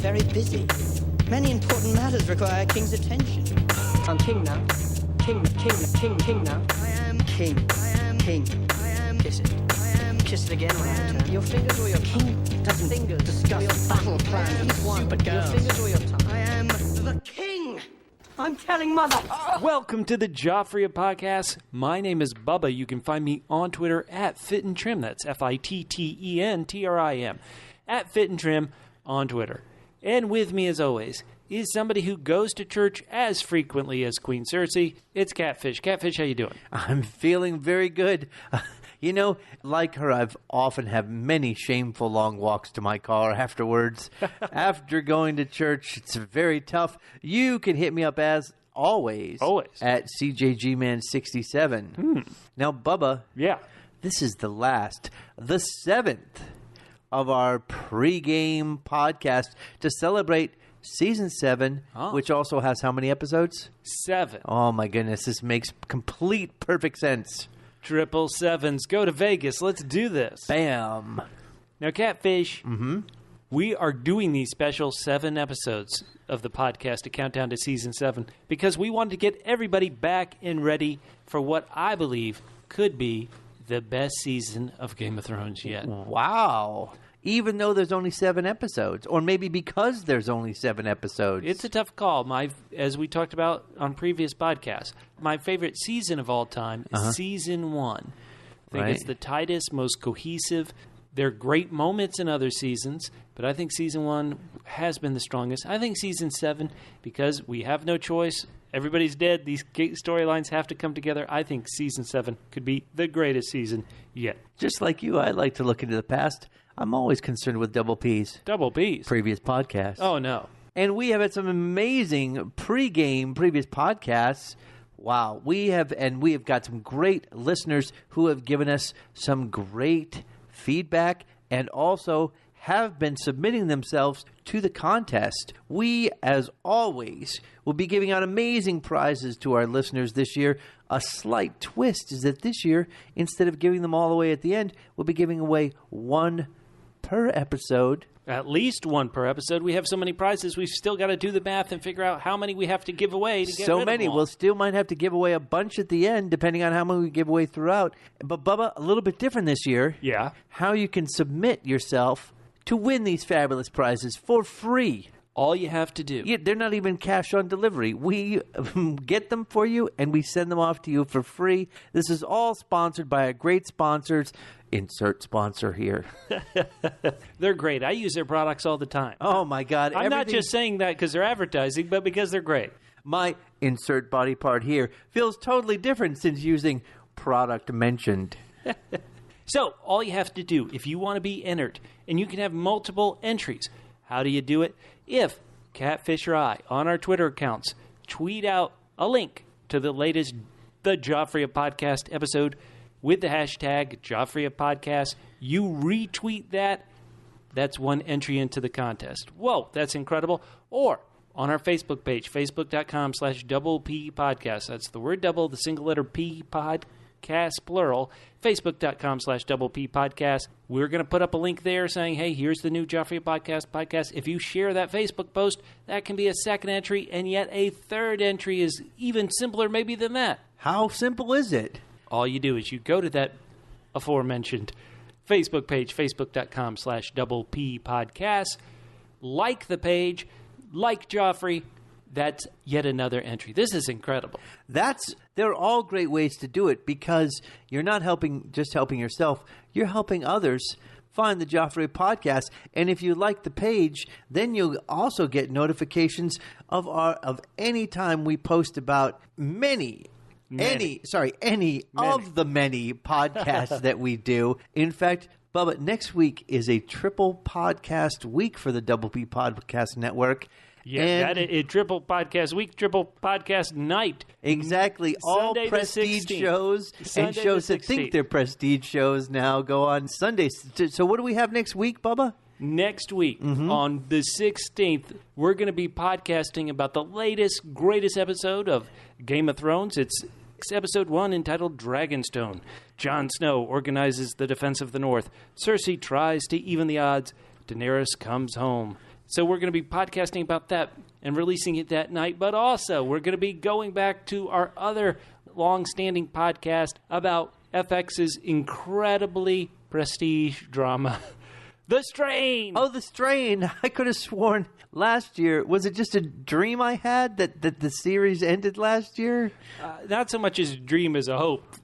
very busy. Many important matters require a king's attention. I'm king now. King now. I am king. I am king. I am... Kiss it. I am... Kiss it again when I turn. Your fingers or your king doesn't Fingers. discuss your battle plan. He's one. Stupid Your girls. fingers or your tongue. I am the king. I'm telling mother. Welcome to the Joffrey Podcast. My name is Bubba. You can find me on Twitter at Fit and Trim. That's FITTENTRIM. At Fit and Trim on Twitter. And with me, as always, is somebody who goes to church as frequently as Queen Cersei. It's Catfish. Catfish, how you doing? I'm feeling very good. You know, like her, I've often have many shameful long walks to my car afterwards. After going to church, it's very tough. You can hit me up as always at CJGman67. Now, Bubba, Yeah. this is the seventh of our pregame podcast to celebrate Season 7, which also has how many episodes? 7. Oh, my goodness. This makes complete, perfect sense. 777s. Go to Vegas. Let's do this. Bam. Now, Catfish, we are doing these special 7 episodes of the podcast to count down to Season 7 because we wanted to get everybody back and ready for what I believe could be the best season of Game of Thrones yet. Wow. Even though there's only 7 episodes, or maybe because there's only 7 episodes. It's a tough call. As we talked about on previous podcasts, my favorite season of all time is Season 1. I think it's the tightest, most cohesive. There are great moments in other seasons, but I think Season 1 has been the strongest. I think Season 7, because we have no choice, everybody's dead, these storylines have to come together. I think Season 7 could be the greatest season yet. Just like you, I like to look into the past. I'm always concerned with double Ps. Double Bs. Previous podcasts. Oh, no. And we have had some amazing previous podcasts. Wow. We have got some great listeners who have given us some great feedback and also have been submitting themselves to the contest. We, as always, will be giving out amazing prizes to our listeners this year. A slight twist is that this year, instead of giving them all away at the end, we'll be giving away one per episode. At least one per episode. We have so many prizes, we've still got to do the math and figure out how many we have to give away to get So rid many. of them all. We'll still might have to give away a bunch at the end, depending on how many we give away throughout. But, Bubba, a little bit different this year. Yeah. How you can submit yourself to win these fabulous prizes for free. All you have to do. Yeah, they're not even cash on delivery. We get them for you, and we send them off to you for free. This is all sponsored by our great sponsors. Insert sponsor here. They're great. I use their products all the time. Oh, my God. I'm not just saying that because they're advertising, but because they're great. My insert body part here feels totally different since using product mentioned. So, all you have to do, if you want to be entered, and you can have multiple entries, how do you do it? If Catfish or I, on our Twitter accounts, tweet out a link to the latest The Joffrey Podcast episode with the hashtag Joffrey Podcast, you retweet that, that's one entry into the contest. Whoa, that's incredible. Or on our Facebook page, facebook.com/double P podcast. That's the word double, the single letter P podcast, plural, facebook.com/double P podcast. We're going to put up a link there saying, hey, here's the new Joffrey podcast. If you share that Facebook post, that can be a second entry, and yet a third entry is even simpler maybe than that. How simple is it? All you do is you go to that aforementioned Facebook page, facebook.com/double P podcast, like the page, like Joffrey. That's yet another entry. This is incredible. They're all great ways to do it because you're not just helping yourself. You're helping others find the Joffrey Podcast. And if you like the page, then you'll also get notifications of any time we post about any of the many podcasts that we do. In fact, Bubba, next week is a triple podcast week for the Double P Podcast Network. Yeah, a triple podcast week, triple podcast night. Exactly. All Sunday prestige the 16th. shows Sunday and shows the that think 16th. they're prestige shows now go on Sundays. So what do we have next week, Bubba? Next week, on the 16th, we're going to be podcasting about the latest, greatest episode of Game of Thrones. It's episode 1 entitled Dragonstone. Jon Snow organizes the defense of the North. Cersei tries to even the odds. Daenerys comes home. So we're going to be podcasting about that and releasing it that night. But also, we're going to be going back to our other long-standing podcast about FX's incredibly prestige drama, The Strain. Oh, The Strain. I could have sworn last year, was it just a dream I had that the series ended last year? Not so much as a dream as a hope.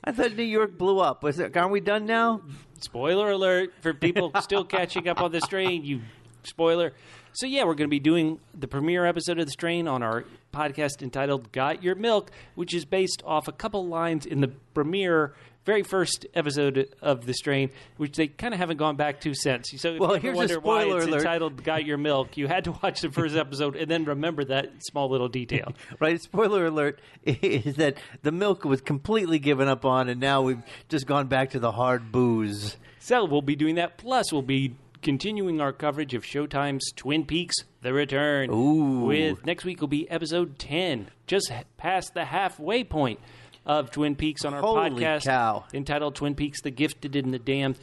I thought New York blew up. Aren't we done now? Spoiler alert for people still catching up on The Strain, you spoiler. So yeah, we're going to be doing the premiere episode of The Strain on our podcast entitled Got Your Milk, which is based off a couple lines in the premiere, very first episode of The Strain, which they kind of haven't gone back to since. So if you ever wonder why it's entitled Got Your Milk, you had to watch the first episode and then remember that small little detail. Right, spoiler alert is that the milk was completely given up on, and now we've just gone back to the hard booze. So we'll be doing that, plus we'll be continuing our coverage of Showtime's Twin Peaks: The Return. Ooh. With next week will be episode 10, just past the halfway point of Twin Peaks on our podcast cow. entitled Twin Peaks: The Gifted and the Damned.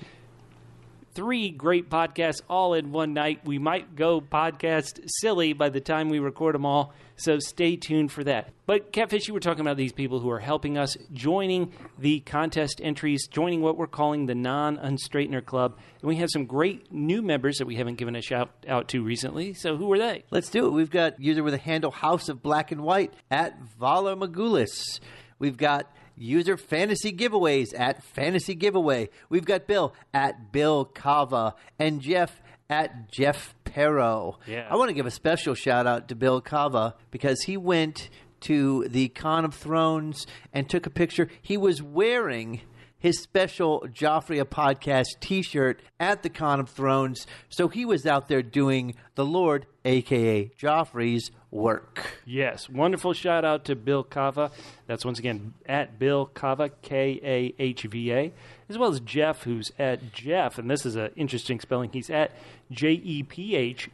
3 great podcasts all in one night. We might go podcast silly by the time we record them all, so stay tuned for that. But Catfish, you were talking about these people who are helping us, joining the contest entries, joining what we're calling the Non-Unstraightener Club. And we have some great new members that we haven't given a shout out to recently. So who are they? Let's do it. We've got user with a handle House of Black and White at Vala Magulis. We've got user Fantasy Giveaways at Fantasy Giveaway. We've got Bill at Bill Kava and Jeff at Jeff Perro. Yeah. I want to give a special shout out to Bill Kava because he went to the Con of Thrones and took a picture. He was wearing his special Joffrey podcast t-shirt at the Con of Thrones. So he was out there doing the Lord, a.k.a. Joffrey's work. Yes, wonderful shout out to Bill Kava. That's once again at Bill Kava, Kahva, as well as Jeff, who's at Jeff, and this is an interesting spelling. He's at JEPHPERRO.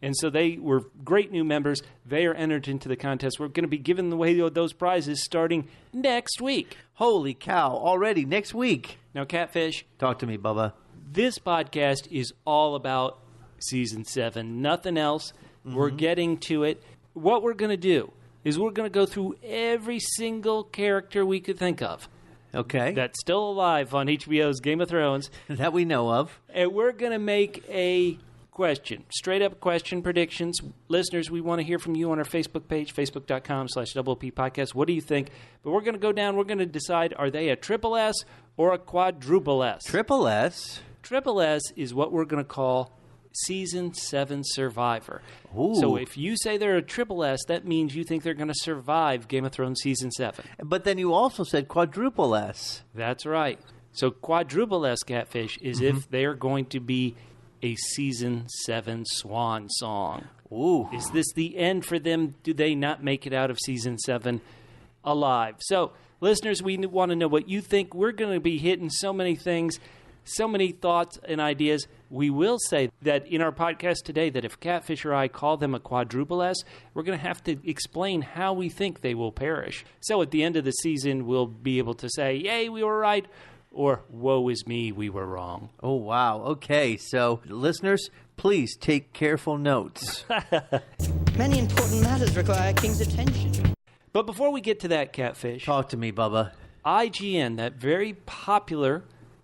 And so they were great new members. They are entered into the contest. We're going to be giving away those prizes starting next week. Holy cow, already next week. Now, Catfish, Talk to me, Bubba. this podcast is all about Season 7. Nothing else. Mm-hmm. We're getting to it. What we're going to do is we're going to go through every single character we could think of. Okay. That's still alive on HBO's Game of Thrones. That we know of. And we're going to make a question, straight up question predictions. Listeners, we want to hear from you on our Facebook page, facebook.com/OP podcast. What do you think? But we're going to go down, we're going to decide, are they a triple S or a quadruple S? Triple S? Triple S is what we're going to call Season 7 Survivor. Ooh. So if you say they're a triple S, that means you think they're going to survive Game of Thrones Season 7. But then you also said quadruple S. That's right. So quadruple S, Catfish, is if they're going to be a Season 7 Swan Song. Ooh. Is this the end for them? Do they not make it out of Season 7 alive? So, listeners, we want to know what you think. We're going to be hitting so many things, so many thoughts and ideas. We will say that in our podcast today that if Catfish or I call them a quadruple S, we're going to have to explain how we think they will perish. So at the end of the season, we'll be able to say, yay, we were right, or woe is me, we were wrong. Oh, wow. Okay, so listeners, please take careful notes. Many important matters require a king's attention. But before we get to that, Catfish, Talk to me, Bubba. IGN, that very popular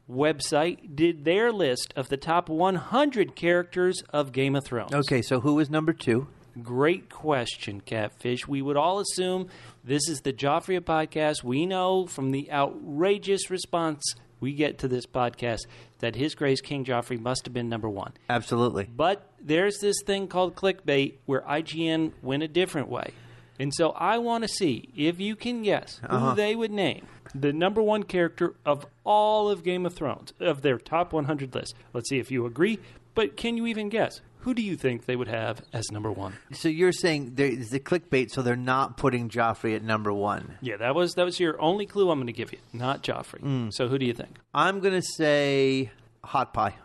website, did their list of the top 100 characters of Game of Thrones. Okay, so who is number 2? Great question, Catfish. We would all assume this is the Joffrey podcast. We know from the outrageous response we get to this podcast that His Grace King Joffrey must have been number 1. Absolutely. But there's this thing called clickbait where IGN went a different way. And so I want to see if you can guess who they would name the number 1 character of all of Game of Thrones, of their top 100 list. Let's see if you agree, but can you even guess? Who do you think they would have as number 1? So you're saying there's the clickbait, so they're not putting Joffrey at number 1. Yeah, that was your only clue I'm going to give you, not Joffrey. So who do you think? I'm going to say Hot Pie.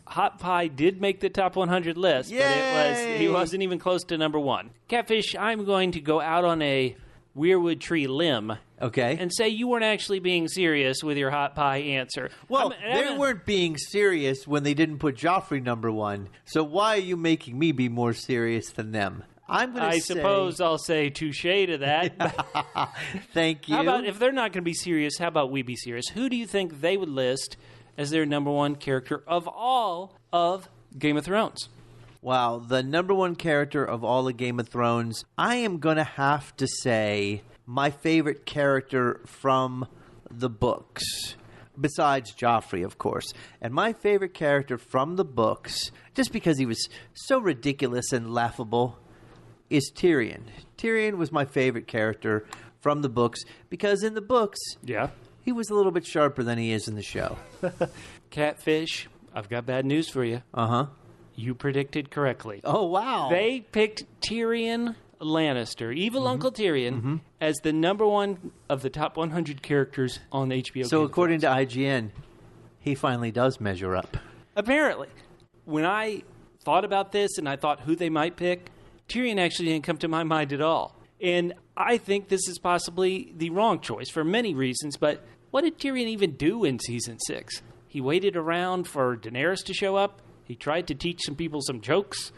Hot Pie did make the top 100 list, Yay! but he wasn't even close to number 1. Catfish, I'm going to go out on a weirwood tree limb Okay. and say you weren't actually being serious with your hot pie answer. Well, they weren't being serious when they didn't put Joffrey number 1. So why are you making me be more serious than them? I'm going to say... suppose I'll say touche to that. Thank you. How about, if they're not going to be serious, how about we be serious? Who do you think they would list as their number 1 character of all of Game of Thrones? Wow, the number 1 character of all of Game of Thrones, I am going to have to say my favorite character from the books, besides Joffrey, of course. And my favorite character from the books, just because he was so ridiculous and laughable, is Tyrion. Tyrion was my favorite character from the books because in the books, Yeah. he was a little bit sharper than he is in the show. Catfish, I've got bad news for you. Uh-huh. You predicted correctly. Oh, wow. They picked Tyrion Lannister, evil Uncle Tyrion, as the number 1 of the top 100 characters on HBO. So Game of according to Thrones. IGN, he finally does measure up. Apparently, when I thought about this and I thought who they might pick, Tyrion actually didn't come to my mind at all. And I think this is possibly the wrong choice for many reasons, but what did Tyrion even do in Season 6? He waited around for Daenerys to show up. He tried to teach some people some jokes.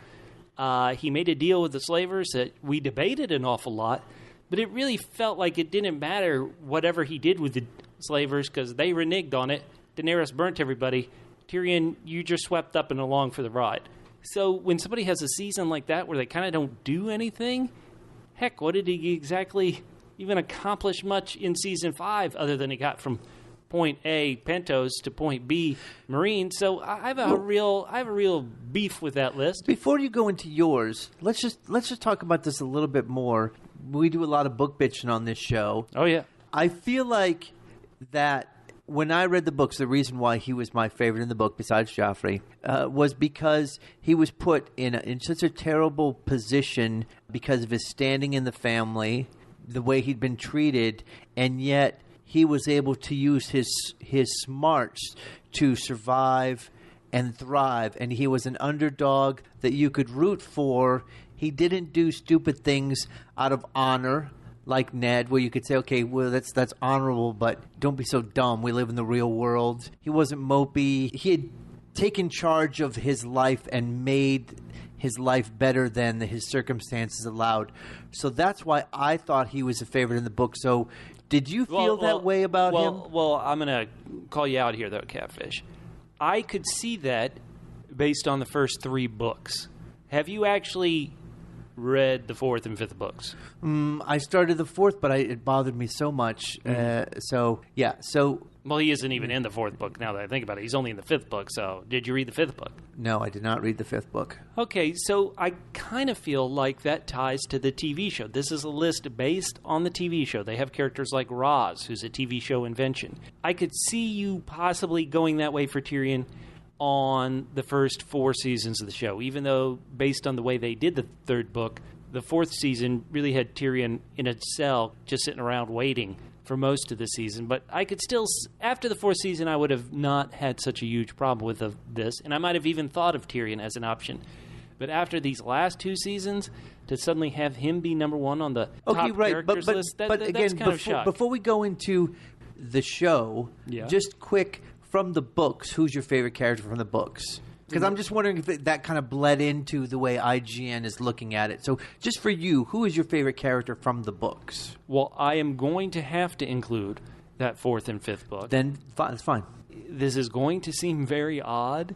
He made a deal with the slavers that we debated an awful lot, but it really felt like it didn't matter whatever he did with the slavers because they reneged on it. Daenerys burnt everybody. Tyrion, you just swept up and along for the ride. So when somebody has a season like that where they kind of don't do anything, heck, what did he exactly even accomplish much in Season 5 other than he got from point A, Pentos, to point B, Marine? So I have a real beef with that list. Before you go into yours, let's just talk about this a little bit more. We do a lot of book bitching on this show. Oh, yeah. I feel like that when I read the books, the reason why he was my favorite in the book, besides Joffrey, was because he was put in such a terrible position because of his standing in the family, the way he'd been treated, and yet he was able to use his smarts to survive and thrive. And he was an underdog that you could root for. He didn't do stupid things out of honor like Ned, where you could say, okay, well, that's honorable, but don't be so dumb. We live in the real world. He wasn't mopey. He had taken charge of his life and made his life better than his circumstances allowed. So that's why I thought he was a favorite in the book. So did you feel that way about him? Well, I'm going to call you out here, though, Catfish. I could see that based on the first 3 books. Have you actually read the 4th and 5th books? I started the 4th, but it bothered me so much. So Well, he isn't even in the 4th book now that I think about it. He's only in the 5th book. So did you read the 5th book? no, I did not read the 5th book. Okay, so I kind of feel like that ties to the TV show. This is a list based on the TV show. They have characters like Roz, who's a TV show invention. I could see you possibly going that way for Tyrion on the first 4 seasons of the show, even though based on the way they did the 3rd book, the 4th season really had Tyrion in a cell just sitting around waiting for most of the season. But I could still, after the 4th season, I would have not had such a huge problem with this, and I might have even thought of Tyrion as an option. But after these last 2 seasons, to suddenly have him be number 1 on the top characters list, that's again, kind of shocking. before we go into the show, just quick, from the books, who's your favorite character from the books? Because I'm just wondering if that kind of bled into the way IGN is looking at it. So just for you, who is your favorite character from the books? Well, I am going to have to include that 4th and 5th book. Then it's fine. This is going to seem very odd,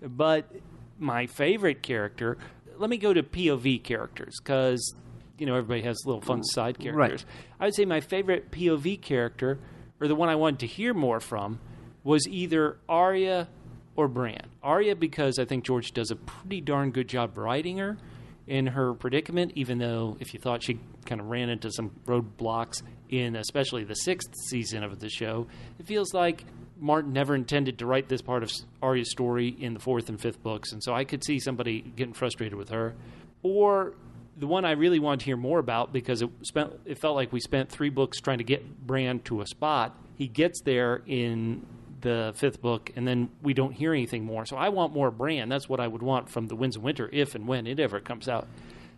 but my favorite character, let me go to POV characters, because, everybody has little fun side characters. Right. I would say my favorite POV character, or the one I wanted to hear more from, was either Arya or Bran. Arya, because I think George does a pretty darn good job writing her in her predicament, even though if you thought she kind of ran into some roadblocks in especially the 6th season of the show, it feels like Martin never intended to write this part of Arya's story in the 4th and 5th books, and so I could see somebody getting frustrated with her. Or the one I really wanted to hear more about, because it felt like we spent 3 books trying to get Bran to a spot. He gets there in the 5th book, and then we don't hear anything more. So I want more Bran. That's what I would want from The Winds of Winter, if and when it ever comes out.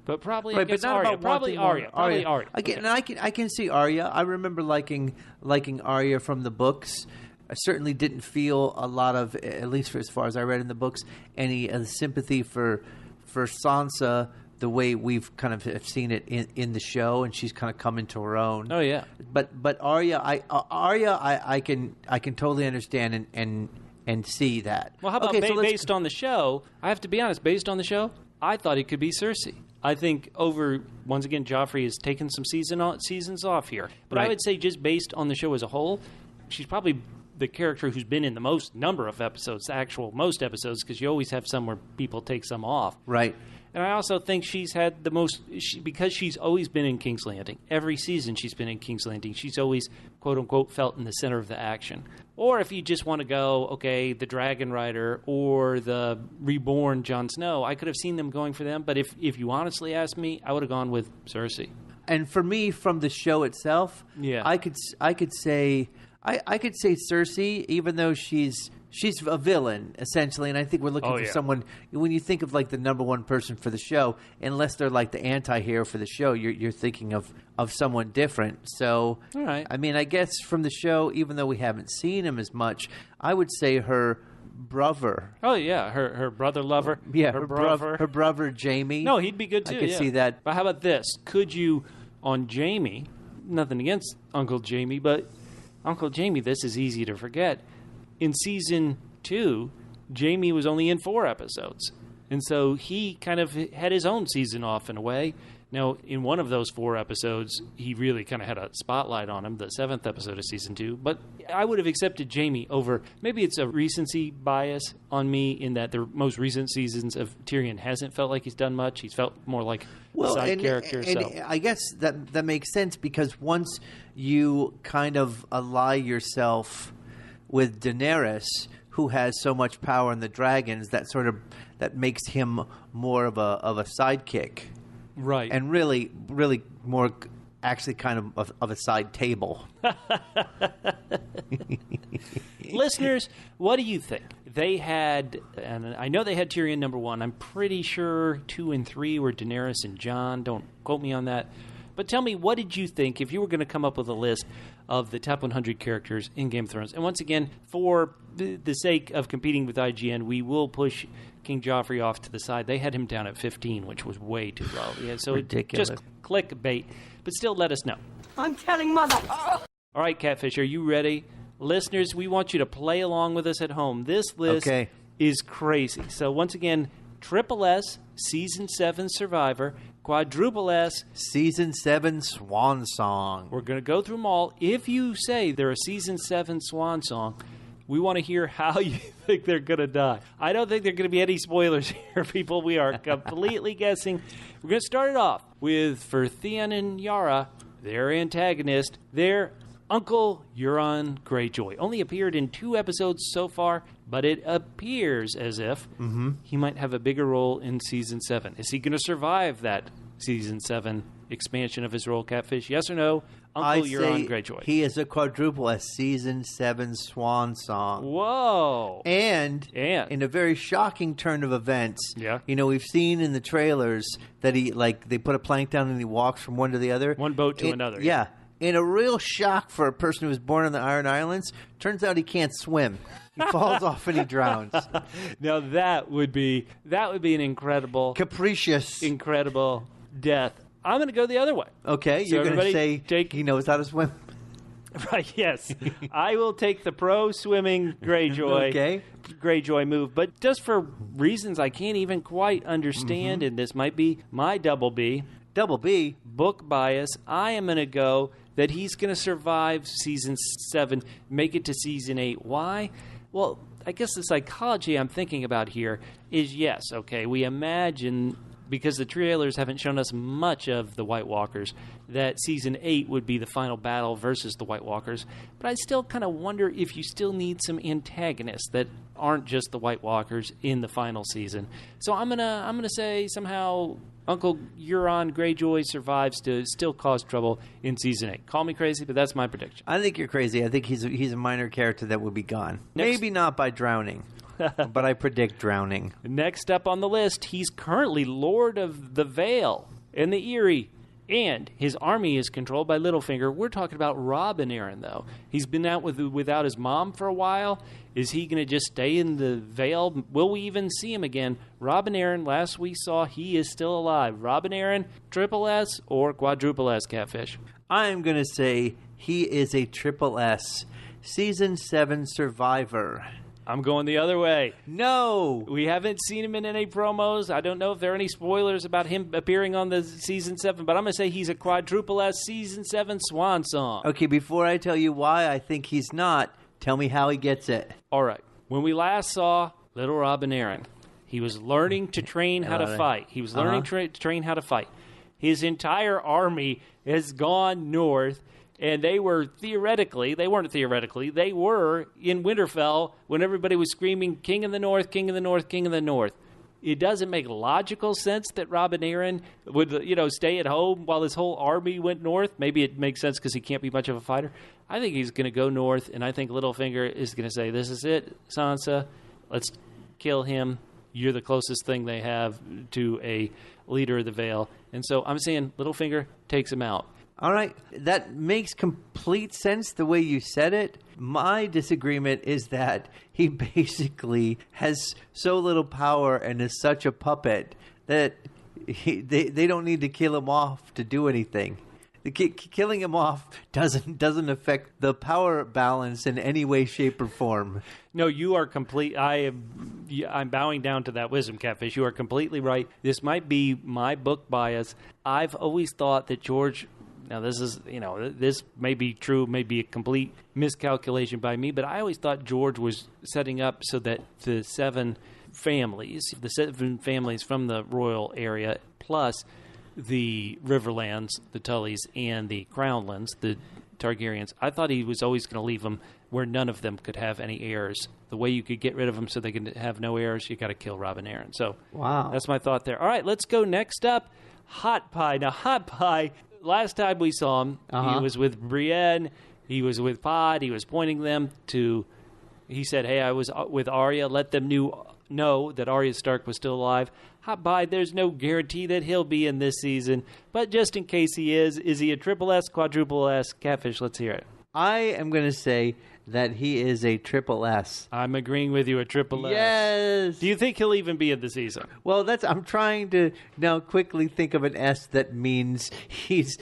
but probably Right, against but not Arya. about Probably wanting Arya. Probably Arya. Again, Okay. and I can see Arya. I remember liking Arya from the books. I certainly didn't feel a lot of, at least for as far as I read in the books, any sympathy for Sansa the way we've kind of have seen it in the show, and she's kind of come into her own. Oh yeah. But Arya, I can totally understand and see that. Well, how about based on the show? I have to be honest. Based on the show, I thought it could be Cersei. I think once again, Joffrey has taken some seasons off here. But I Right. would say just based on the show as a whole, she's probably the character who's been in the most number of episodes, most episodes, because you always have some where people take some off. Right. And I also think she's had the most, because she's always been in King's Landing. Every season she's been in King's Landing. She's always, quote unquote, felt in the center of the action. Or if you just want to go, okay, the Dragon Rider or the reborn Jon Snow, I could have seen them going for them. But if you honestly ask me, I would have gone with Cersei. And for me, from the show itself, Yeah. I could say Cersei, even though she's a villain essentially, and I think we're looking for someone. When you think of like the number one person for the show, unless they're like the anti-hero for the show, you're thinking of someone different. So, All right. I mean, I guess from the show, even though we haven't seen him as much, I would say her brother. Oh, yeah, her brother lover. Yeah, her her brother Jamie. No, he'd be good too. I could yeah. see that. But how about this? Could you, on Jamie, nothing against Uncle Jamie, but Uncle Jamie, this is easy to forget. In season 2, Jamie was only in 4 episodes. And so he kind of had his own season off in a way. Now, in one of those 4 episodes, he really kind of had a spotlight on him, the 7th episode of season 2. But I would have accepted Jamie over, maybe it's a recency bias on me in that the most recent seasons of Tyrion hasn't felt like he's done much. He's felt more like a side character. And so I guess that makes sense, because once you kind of ally yourself with Daenerys, who has so much power in the dragons, that makes him more of a sidekick. right. And really more actually kind of a side table. Listeners, what do you think? They had, and I know they had Tyrion number 1. I'm pretty sure 2 and 3 were Daenerys and Jon. Don't quote me on that. But tell me, what did you think if you were going to come up with a list of the top 100 characters in Game of Thrones? And once again, for the sake of competing with IGN, we will push King Joffrey off to the side. They had him down at 15, which was way too low. Yeah, so Ridiculous. just clickbait. But still, let us know. I'm telling Mother. All right, Catfish, are you ready? Listeners, we want you to play along with us at home. This list is crazy. So once again, Triple S, Season 7 Survivor, Quadruple S, Season 7 Swan Song. We're going to go through them all. If you say they're a Season 7 Swan Song, we want to hear how you think they're going to die. I don't think there are going to be any spoilers here, people. We are completely guessing. We're going to start it off with, for Theon and Yara, their antagonist, their Uncle Euron Greyjoy. Only appeared in 2 episodes so far, but it appears as if he might have a bigger role in Season 7. Is he going to survive that Season 7 expansion of his role, Catfish? Yes or no? Uncle Euron Greyjoy. He is a quadruple as Season 7 Swan Song. Whoa. And in a very shocking turn of events, we've seen in the trailers that they put a plank down and he walks from one to the other. One boat to another. Yeah. In a real shock for a person who was born on the Iron Islands, turns out he can't swim. He falls off and he drowns. Now that would be an incredible, incredible death. I'm going to go the other way. Okay, So you're going to say he knows how to swim. Right, yes. I will take the pro-swimming Greyjoy Greyjoy move. But just for reasons I can't even quite understand, and this might be my double B. Double B? Book bias. I am going to go that he's going to survive Season 7, make it to Season 8. Why? Well, I guess the psychology I'm thinking about here is, yes, okay, we imagine, because the trailers haven't shown us much of the White Walkers, that Season 8 would be the final battle versus the White Walkers. But I still kind of wonder if you still need some antagonists that aren't just the White Walkers in the final season. So I'm gonna say somehow Uncle Euron Greyjoy survives to still cause trouble in Season 8. Call me crazy, but that's my prediction. I think you're crazy. I think he's a minor character that will be gone. Maybe not by drowning. but I predict drowning. Next up on the list, he's currently Lord of the Vale and the Eyrie, and his army is controlled by Littlefinger. We're talking about Robin Aaron, though. He's been out without his mom for a while. Is he going to just stay in the Vale? Will we even see him again? Robin Aaron, last we saw, he is still alive. Robin Aaron, triple S or quadruple S, Catfish? I'm going to say he is a triple S. Season 7 survivor. I'm going the other way. No! We haven't seen him in any promos. I don't know if there are any spoilers about him appearing on the Season 7, but I'm going to say he's a quadruple S Season 7 Swan Song. Okay, before I tell you why I think he's not, tell me how he gets it. All right. When we last saw Little Robin Aaron, he was learning to train how to fight. He was learning to train how to fight. His entire army has gone north. And they were they weren't theoretically, they were in Winterfell when everybody was screaming, King of the North, King of the North, King of the North. It doesn't make logical sense that Robin Aaron would, stay at home while his whole army went north. Maybe it makes sense because he can't be much of a fighter. I think he's going to go north, and I think Littlefinger is going to say, this is it, Sansa, let's kill him. You're the closest thing they have to a leader of the Vale. And so I'm saying Littlefinger takes him out. All right, that makes complete sense the way you said it. My disagreement is that he basically has so little power and is such a puppet that they don't need to kill him off to do anything. Killing him off doesn't affect the power balance in any way, shape, or form. No, you are complete. I'm bowing down to that wisdom, Catfish. You are completely right. This might be my book bias. I've always thought that George. Now, this may be true, may be a complete miscalculation by me, but I always thought George was setting up so that the seven families from the royal area, plus the Riverlands, the Tullys, and the Crownlands, the Targaryens, I thought he was always going to leave them where none of them could have any heirs. The way you could get rid of them so they could have no heirs, you got to kill Robin Aaron. So wow, that's my thought there. All right, let's go next up. Hot Pie. Now, Hot Pie, last time we saw him, he was with Brienne, he was with Pod, he was pointing them to, he said, hey, I was with Arya, let them know that Arya Stark was still alive. Hot Pie, there's no guarantee that he'll be in this season, but just in case he is he a triple S, quadruple S? Catfish, let's hear it. I am going to say that he is a triple S. I'm agreeing with you, a triple S. Yes. Do you think he'll even be in the season? Well, I'm trying to now quickly think of an S that means he's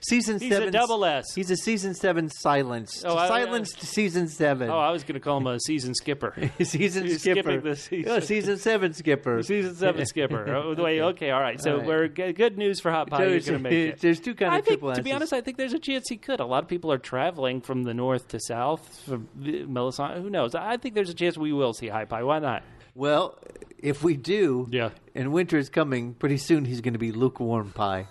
season 7. He's a double S. He's a season 7 silenced. Silenced season 7. Oh, I was going to call him a season skipper. Season He's skipper. Skipping the season. Oh, season 7 skipper. Season 7 skipper. Oh, wait, okay, all right. So we're good news for Hot Pie. You're going to make it. There's two kinds of triple S's. To be honest, I think there's a chance he could. A lot of people are traveling from the north to south, from Melisandre. Who knows? I think there's a chance we will see Hot Pie. Why not? Well, if we do, and winter is coming, pretty soon he's going to be lukewarm pie.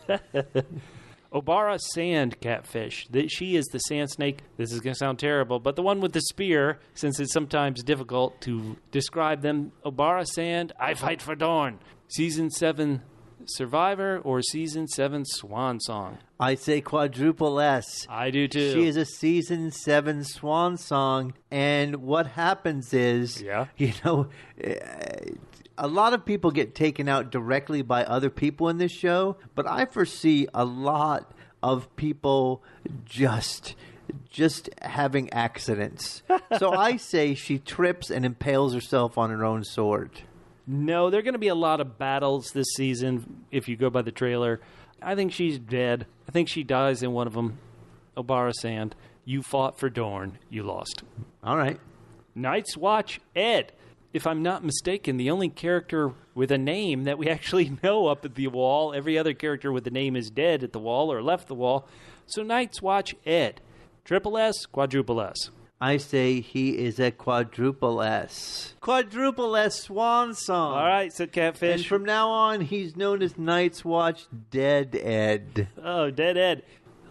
Obara Sand, Catfish. She is the sand snake. This is going to sound terrible, but the one with the spear, since it's sometimes difficult to describe them. Obara Sand, I fight for Dorne. Season 7 Survivor or Season 7 Swan Song? I say quadruple S. I do too. She is a Season 7 Swan Song, and what happens is, a lot of people get taken out directly by other people in this show, but I foresee a lot of people just having accidents. So I say she trips and impales herself on her own sword. No, there are going to be a lot of battles this season if you go by the trailer. I think she's dead. I think she dies in one of them. Obara Sand, you fought for Dorne. You lost. All right. Night's Watch, Ed. If I'm not mistaken, the only character with a name that we actually know up at the wall. Every other character with a name is dead at the wall or left the wall. So Night's Watch, Ed. Triple S, quadruple S? I say he is a quadruple S. Quadruple S Swan Song. All right, so Catfish. And from now on, he's known as Night's Watch Dead Ed. Oh, Dead Ed.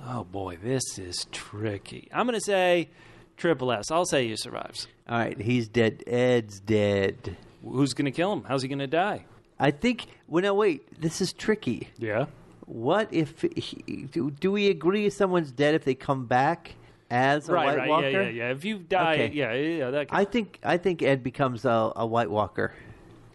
Oh, boy, this is tricky. I'm going to say triple S. I'll say he survives. All right, he's dead. Ed's dead. Who's going to kill him? How's he going to die? I think... Well, no, wait. This is tricky. Yeah? What if... do we agree someone's dead if they come back as a White Walker? Yeah. If you die, Okay. yeah. That can... I think Ed becomes a White Walker.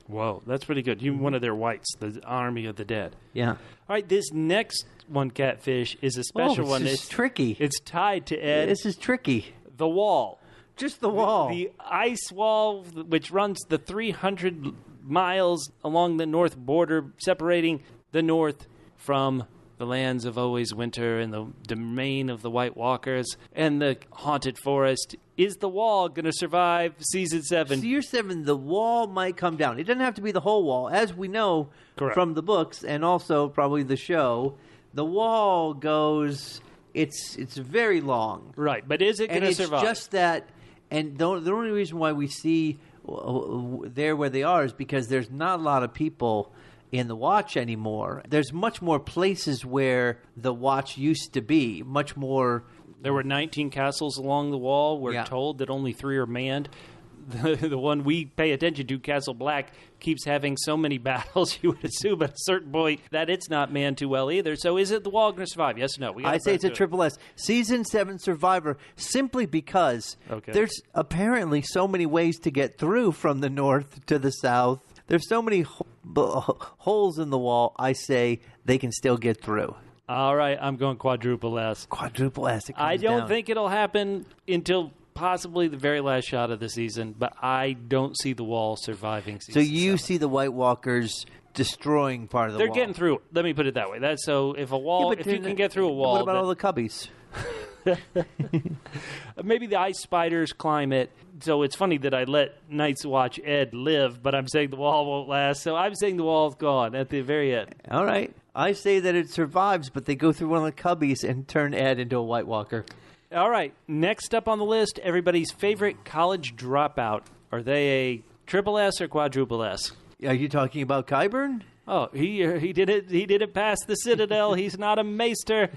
Whoa, that's pretty good. You one of their whites, the army of the dead. Yeah. All right, this next one, Catfish, is a special one. It's tricky. It's tied to Ed. This is tricky. The wall. Just the wall. The ice wall, which runs the 300 miles along the north border, separating the north from the lands of always winter and the domain of the White Walkers and the haunted forest. Is the wall going to survive season 7? So year 7, the wall might come down. It doesn't have to be the whole wall. As we know from the books and also probably the show, the wall goes, it's very long. Right, but is it going to survive? And it's just that, and the only reason why we see there where they are is because there's not a lot of people in the Watch anymore. There's much more places where the Watch used to be, much more. There were 19 castles along the wall. We're told that only 3 are manned. The one we pay attention to, Castle Black, keeps having so many battles, you would assume at a certain point that it's not manned too well either. So is it the wall going to survive? Yes or no? I say it's a triple S. Season 7 Survivor, simply because there's apparently so many ways to get through from the north to the south. There's so many holes in the wall, I say they can still get through. All right, I'm going quadruple S. Quadruple S. I don't think it'll happen until possibly the very last shot of the season, but I don't see the wall surviving season 7. See the White Walkers destroying part of the wall. They're getting through it. Let me put it that way. That's so if a wall, if you can get through a wall. What about all the cubbies? Maybe the ice spiders climb it. So it's funny that I let Night's Watch Ed live, but I'm saying the wall won't last. So I'm saying the wall's gone at the very end. All right. I say that it survives, but they go through one of the cubbies and turn Ed into a White Walker. All right. Next up on the list, everybody's favorite college dropout. Are they a triple S or quadruple S? Are you talking about Qyburn? Oh, he did it. He did it past the Citadel. He's not a maester.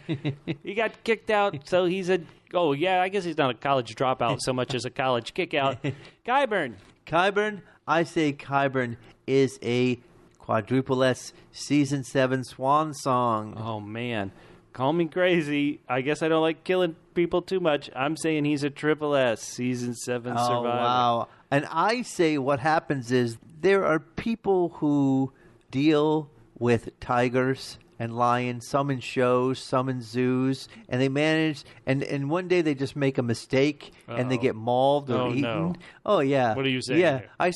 He got kicked out, so he's a. Oh yeah, I guess he's not a college dropout so much as a college kickout. Qyburn. I say Qyburn is a quadruple S season 7 Swan Song. Oh man, call me crazy. I guess I don't like killing people too much. I'm saying he's a triple S season 7 survivor. Oh wow! And I say what happens is there are people who deal with tigers and lions, some in shows, some in zoos, and they manage, and one day they just make a mistake and they get mauled or eaten. No. Oh yeah. What are you saying? Yeah, here? I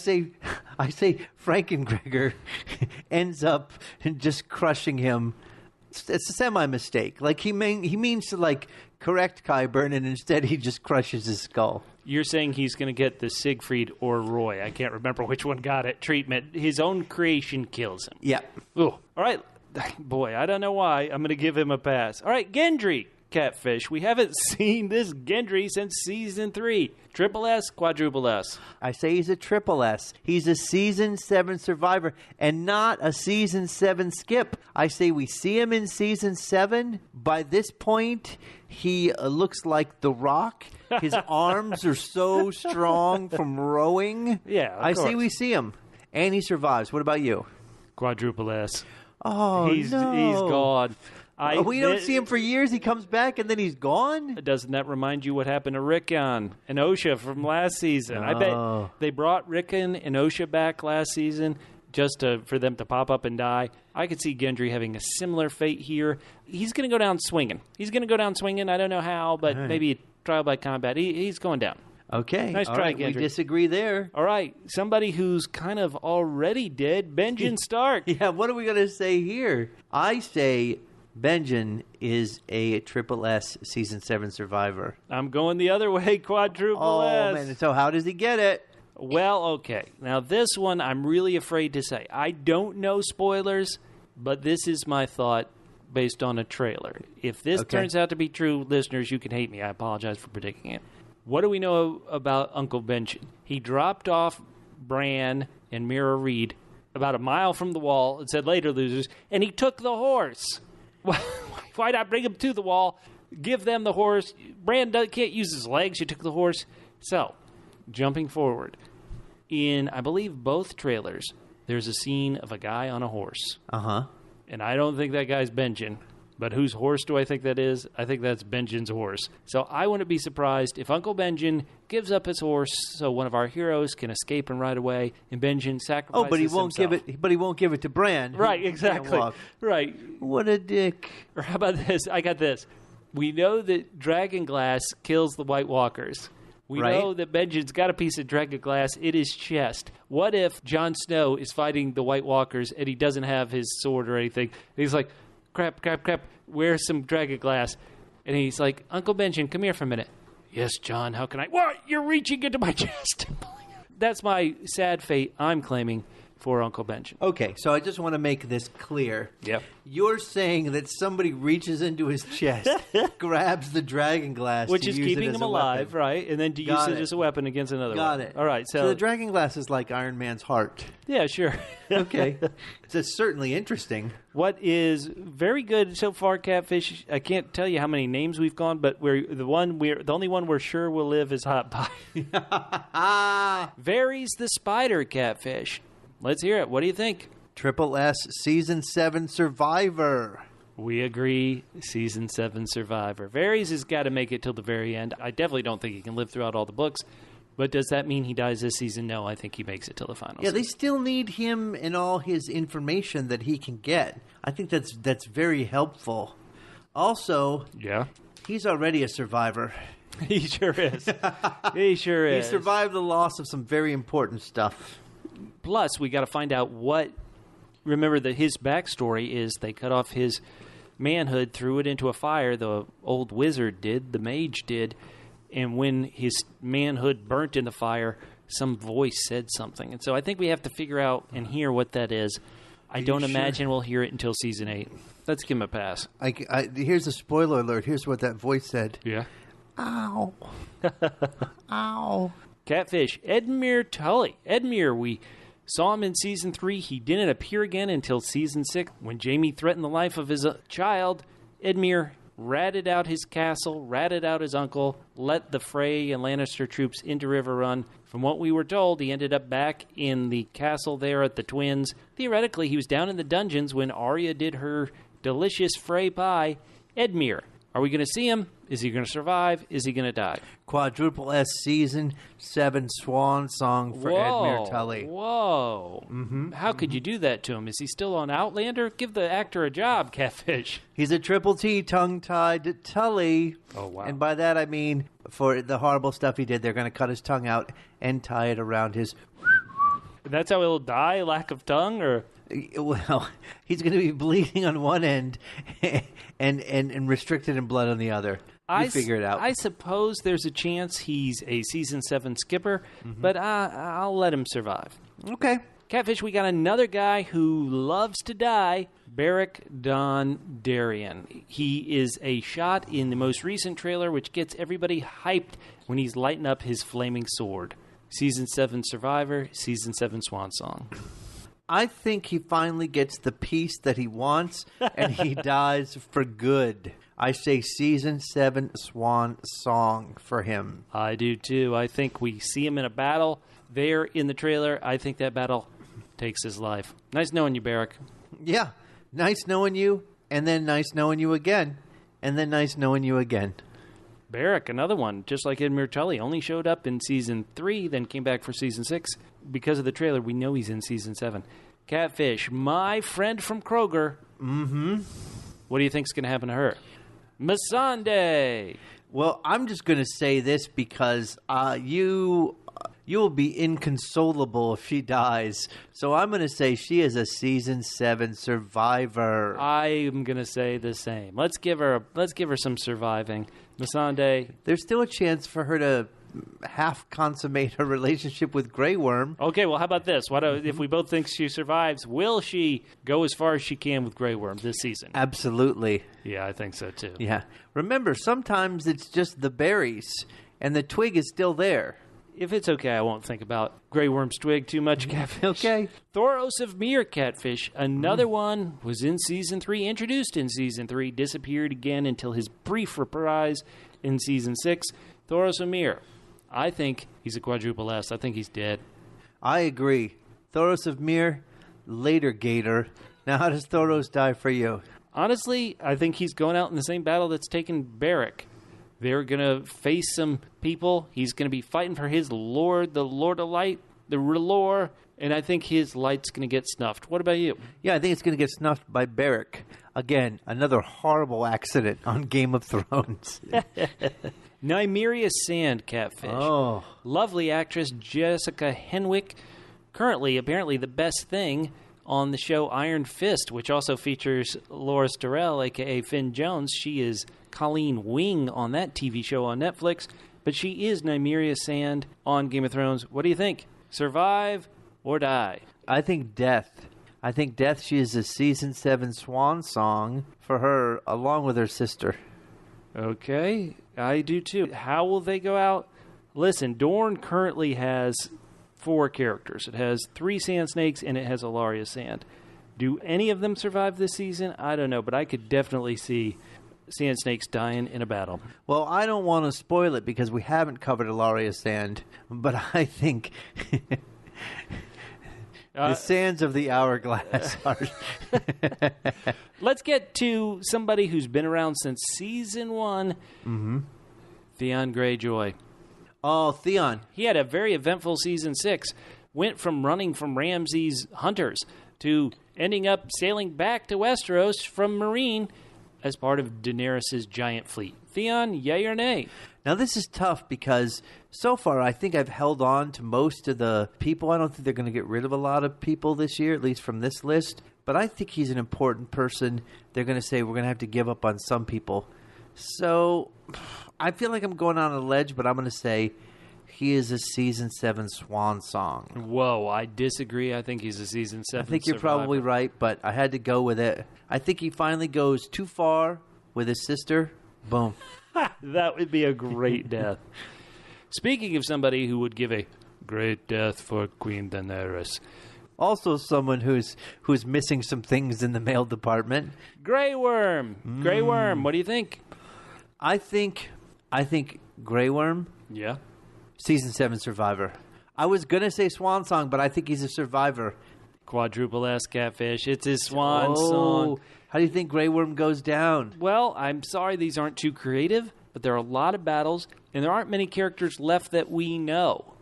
say Frankengregor ends up just crushing him. It's a semi-mistake. Like he means to like correct Qyburn, and instead he just crushes his skull. You're saying he's going to get the Siegfried or Roy, I can't remember which one got it, treatment. His own creation kills him. Yeah. Ooh. All right. Boy, I don't know why. I'm going to give him a pass. All right, Gendry, Catfish. We haven't seen this Gendry since season 3. Triple S, quadruple S. I say he's a triple S. He's a season 7 survivor and not a season 7 skip. I say we see him in season 7. By this point, he looks like The Rock. His arms are so strong from rowing. Yeah, I course. say we see him. And he survives. What about you? Quadruple S. Oh, He's no. gone. We don't see him for years. He comes back and then he's gone? Doesn't that remind you what happened to Rickon and Osha from last season? I bet they brought Rickon and Osha back last season just for them to pop up and die. I could see Gendry having a similar fate here. He's going to go down swinging. I don't know how, but maybe trial by combat. He's going down. Okay. Nice try, right. Gendry. We disagree there. All right. Somebody who's kind of already dead, Benjen Stark. Yeah, what are we going to say here? I say Benjen is a triple S season 7 survivor. I'm going the other way, quadruple S. Oh, man. So how does he get it? Well, okay. Now, this one I'm really afraid to say. I don't know spoilers, but this is my thought based on a trailer. If this turns out to be true, listeners, you can hate me. I apologize for predicting it. What do we know about Uncle Benjen? He dropped off Bran and Mira Reed about a mile from the wall and said, later, losers, and he took the horse. Why not bring him to the wall, give them the horse? Bran can't use his legs. You took the horse. So, jumping forward, in, I believe, both trailers, there's a scene of a guy on a horse. Uh-huh. And I don't think that guy's Benjen. But whose horse do I think that is? I think that's Benjen's horse. So I wouldn't be surprised if Uncle Benjen gives up his horse so one of our heroes can escape and ride away, and Benjen sacrifices but he won't himself. give it. But he won't give it to Bran. Right, He exactly. can't walk. Right. What a dick. Or how about this? I got this. We know that dragon glass kills the White Walkers. We Right. know that Benjen's got a piece of dragon glass in his chest. What if Jon Snow is fighting the White Walkers and he doesn't have his sword or anything? And he's like, crap, where's some dragon glass? And he's like, Uncle Benjen, come here for a minute. Yes, John, how can I? What? You're reaching into my chest. That's my sad fate I'm claiming for Uncle Benjen. Okay, so I just want to make this clear. Yep. You're saying that somebody reaches into his chest, grabs the dragon glass, Which to is use keeping it as him a alive, weapon. right? And then to use Got it it. as a weapon against another Got weapon. it. All right, So the dragon glass is like Iron Man's heart. yeah, sure. Okay, so it's certainly interesting. What is very good so far, Catfish? I can't tell you how many names we've gone, but the only one we're sure will live is Hot Pie. Varys the Spider, Catfish. Let's hear it. What do you think? Triple S Season 7 Survivor. We agree. Season 7 Survivor. Varys has got to make it till the very end. I definitely don't think he can live throughout all the books. But does that mean he dies this season? No, I think he makes it till the final Yeah, they season. still need him and all his information that he can get. I think that's very helpful. Also, Yeah. he's already a survivor. He sure is. He sure He is. survived the loss of some very important stuff. Plus, we got to find out what. Remember that his backstory is they cut off his manhood, threw it into a fire. The old wizard did, the mage did, and when his manhood burnt in the fire, some voice said something. And so I think we have to figure out and hear what that is. I don't sure? imagine we'll hear it until season 8. Let's give him a pass. Here's a spoiler alert. Here's what that voice said. Yeah. Ow. Ow. Catfish, Edmure Tully. Edmure, we saw him in season 3. He didn't appear again until season 6 when Jaime threatened the life of his child. Edmure ratted out his castle, ratted out his uncle, let the Frey and Lannister troops into River Run. From what we were told, he ended up back in the castle there at the Twins. Theoretically, he was down in the dungeons when Arya did her delicious Frey pie. Edmure, are we going to see him? Is he going to survive? Is he going to die? Quadruple S Season 7 Swan Song for Edmure Tully. Whoa. Mm-hmm. How could you do that to him? Is he still on Outlander? Give the actor a job, Catfish. He's a triple T tongue-tied Tully. Oh, wow. And by that I mean, for the horrible stuff he did, they're going to cut his tongue out and tie it around his... That's how he'll die? Lack of tongue? Or Well, he's going to be bleeding on one end and restricted in blood on the other. You figure it out. I suppose there's a chance he's a season 7 skipper, but I'll let him survive. Okay. Catfish, we got another guy who loves to die, Beric Dondarrion. He is a shot in the most recent trailer, which gets everybody hyped when he's lighting up his flaming sword. Season 7 Survivor, Season 7 Swan Song. I think he finally gets the peace that he wants, and he dies for good. I say Season 7 Swan Song for him. I do too. I think we see him in a battle there in the trailer. I think that battle takes his life. Nice knowing you, Beric. Yeah. Nice knowing you, and then nice knowing you again, and then nice knowing you again. Beric, another one, just like Edmure Tully, only showed up in Season 3, then came back for Season 6. Because of the trailer, we know he's in Season 7. Catfish, my friend from Kroger. Mm-hmm. What do you think's going to happen to her? Missandei. Well, I'm just going to say this because you will be inconsolable if she dies. So I'm going to say she is a Season 7 survivor. I am going to say the same. Let's give her some surviving. Missandei. There's still a chance for her to half consummate her relationship with Grey Worm. Okay, well, how about this? If we both think she survives, will she go as far as she can with Grey Worm this season? Absolutely. Yeah, I think so, too. Yeah. Remember, sometimes it's just the berries, and the twig is still there. If it's okay, I won't think about Grey Worm's twig too much, Catfish. Okay. Thoros of Myr, Catfish. Another one was in Season 3, introduced in Season 3, disappeared again until his brief reprise in Season 6. Thoros of Myr. I think he's a quadruple S. I think he's dead. I agree. Thoros of Myr, later Gator. Now, how does Thoros die for you? Honestly, I think he's going out in the same battle that's taken Barrack. They're going to face some people. He's going to be fighting for his lord, the Lord of Light, the Relore, and I think his light's going to get snuffed. What about you? Yeah, I think it's going to get snuffed by Barrack. Again, another horrible accident on Game of Thrones. Nymeria Sand, Catfish. Oh. Lovely actress Jessica Henwick. Currently, apparently, the best thing on the show Iron Fist, which also features Loris Durrell, a.k.a. Finn Jones. She is Colleen Wing on that TV show on Netflix, but she is Nymeria Sand on Game of Thrones. What do you think? Survive or die? I think death. I think death, she is a Season 7 Swan Song for her, along with her sister. Okay, I do too. How will they go out? Listen, Dorne currently has 4 characters. It has 3 Sand Snakes, and it has Ilaria Sand. Do any of them survive this season? I don't know, but I could definitely see Sand Snakes dying in a battle. Well, I don't want to spoil it because we haven't covered Ilaria Sand, but I think the sands of the hourglass are... Let's get to somebody who's been around since Season 1, Theon Greyjoy. Oh, Theon. He had a very eventful Season 6. Went from running from Ramsay's hunters to ending up sailing back to Westeros from Meereen as part of Daenerys' giant fleet. Theon, yay or nay? Now, this is tough because so far I think I've held on to most of the people. I don't think they're going to get rid of a lot of people this year, at least from this list. But I think he's an important person. They're going to say we're going to have to give up on some people. So I feel like I'm going on a ledge, but I'm going to say he is a Season 7 Swan Song. Whoa, I disagree. I think he's a Season 7 I think you're survivor. probably right, but I had to go with it. I think he finally goes too far with his sister. Boom. That would be a great death. Speaking of somebody who would give a great death for Queen Daenerys. Also someone who's missing some things in the mail department. Grey Worm. Grey Worm, what do you think? I think Grey Worm, Yeah. Season 7 survivor. I was going to say Swan Song, but I think he's a survivor. Quadruple S, Catfish. It's his swan song. How do you think Grey Worm goes down? Well, I'm sorry these aren't too creative, but there are a lot of battles, and there aren't many characters left that we know.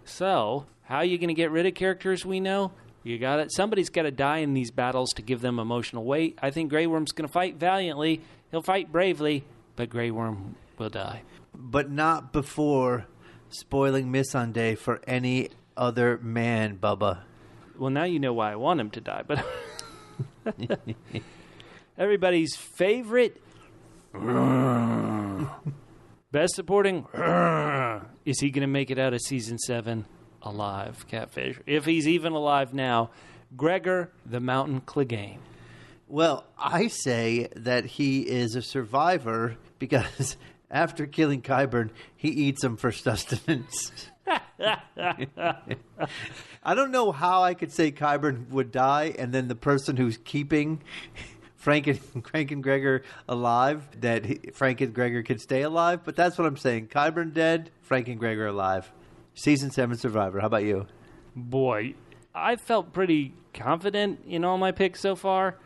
So, how are you going to get rid of characters we know? You got it. Somebody's got to die in these battles to give them emotional weight. I think Grey Worm's going to fight valiantly. He'll fight bravely, but Grey Worm will die. But not before spoiling Missandei for any other man, Bubba. Well, now you know why I want him to die, but... Everybody's favorite best supporting is he going to make it out of Season 7 alive, Catfish? If he's even alive now, Gregor the Mountain Clegane. Well, I say that he is a survivor because after killing Qyburn, he eats him for sustenance. I don't know how I could say Qyburn would die and then the person who's keeping Frank and Gregor alive, that Frank and Gregor could stay alive, but that's what I'm saying. Qyburn dead, Frank and Gregor alive. Season 7 survivor. How about you? Boy, I felt pretty confident in all my picks so far.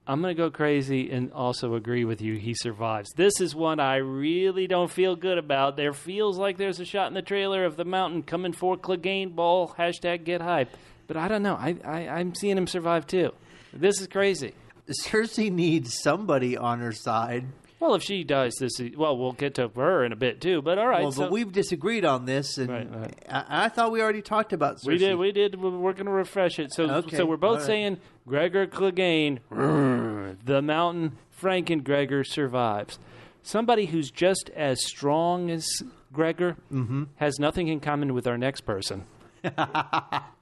I'm going to go crazy and also agree with you. He survives. This is one I really don't feel good about. There feels like there's a shot in the trailer of the mountain coming for Clegane Ball. # get hype. But I don't know. I'm seeing him survive too. This is crazy. Cersei needs somebody on her side. Well, if she dies we'll get to her in a bit too. But all right. Well, but we've disagreed on this, and Right. I thought we already talked about Cersei. We did. We're going to refresh it. So we're both saying Gregor Clegane, the mountain, Frank and Gregor survives. Somebody who's just as strong as Gregor has nothing in common with our next person.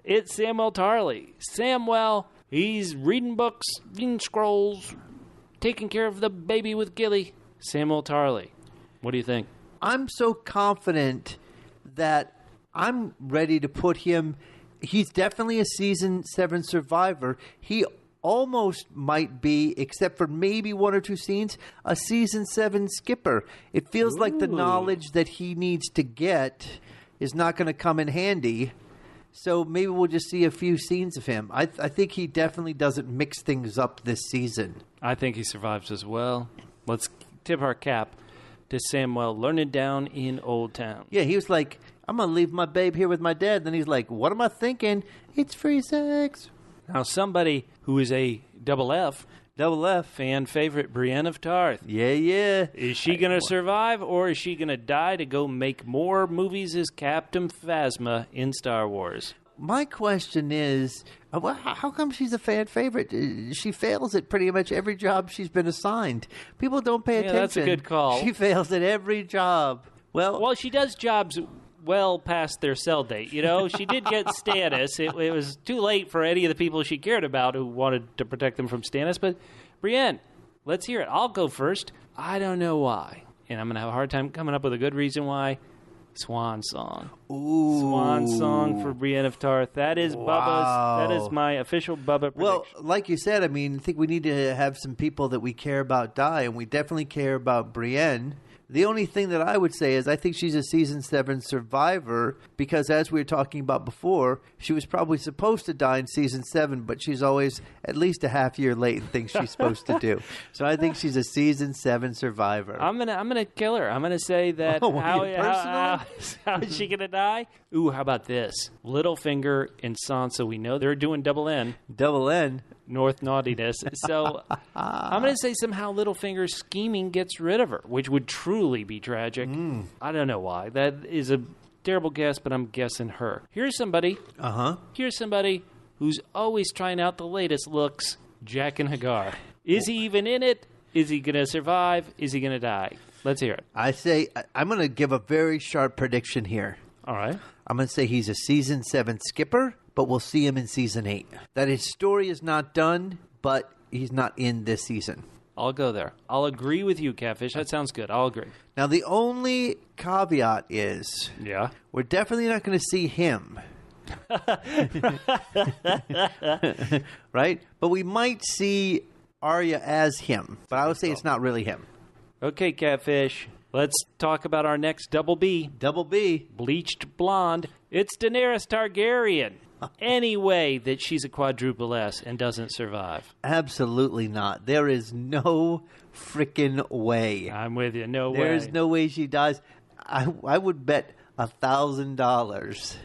It's Samwell Tarly. Samwell, he's reading books, reading scrolls, taking care of the baby with Gilly. Samwell Tarly. What do you think? I'm so confident that I'm ready to put him. He's definitely a Season 7 survivor. He almost might be, except for maybe 1 or 2 scenes, a Season 7 skipper. It feels like the knowledge that he needs to get is not going to come in handy. So maybe we'll just see a few scenes of him. I think he definitely doesn't mix things up this season. I think he survives as well. Let's tip our cap to Samuel learning down in Old Town. Yeah, he was like, I'm going to leave my babe here with my dad. Then he's like, what am I thinking? It's free sex. Now, somebody who is a double F fan favorite, Brienne of Tarth. Yeah. Is she going to survive, or is she going to die to go make more movies as Captain Phasma in Star Wars? My question is, how come she's a fan favorite? She fails at pretty much every job she's been assigned. People don't pay attention. That's a good call. She fails at every job. Well, she does jobs well past their sell date. You know, she did get Stannis. It was too late for any of the people she cared about who wanted to protect them from Stannis. But Brienne, let's hear it. I'll go first. I don't know why, and I'm going to have a hard time coming up with a good reason why. Swan Song. Ooh. Swan Song for Brienne of Tarth. That is Bubba's. That is my official Bubba prediction. Well, like you said, I think we need to have some people that we care about die, and we definitely care about Brienne. The only thing that I would say is I think she's a Season 7 survivor because, as we were talking about before, she was probably supposed to die in Season 7, but she's always at least a half year late in things she's supposed to do. So I think she's a Season 7 survivor. I'm gonna kill her. I'm gonna say that how is she gonna die? Ooh, how about this? Littlefinger and Sansa, we know they're doing double N. Double N. North naughtiness. So I'm going to say somehow Littlefinger's scheming gets rid of her, which would truly be tragic. I don't know why. That is a terrible guess, but I'm guessing her. Here's somebody. Here's somebody who's always trying out the latest looks. Jaqen H'ghar. Is he even in it? Is he going to survive? Is he going to die? Let's hear it. I say I'm going to give a very sharp prediction here. All right. I'm going to say he's a Season 7 skipper, but we'll see him in Season 8. That his story is not done, but he's not in this season. I'll go there. I'll agree with you, Catfish. That sounds good. I'll agree. Now, the only caveat is we're definitely not going to see him. Right? But we might see Arya as him. But I would say it's not really him. Okay, Catfish. Let's talk about our next double B. Double B. Bleached blonde. It's Daenerys Targaryen. Any way that she's a quadruple S and doesn't survive? Absolutely not. There is no freaking way. I'm with you. No way. There's no way she dies. I would bet $1,000.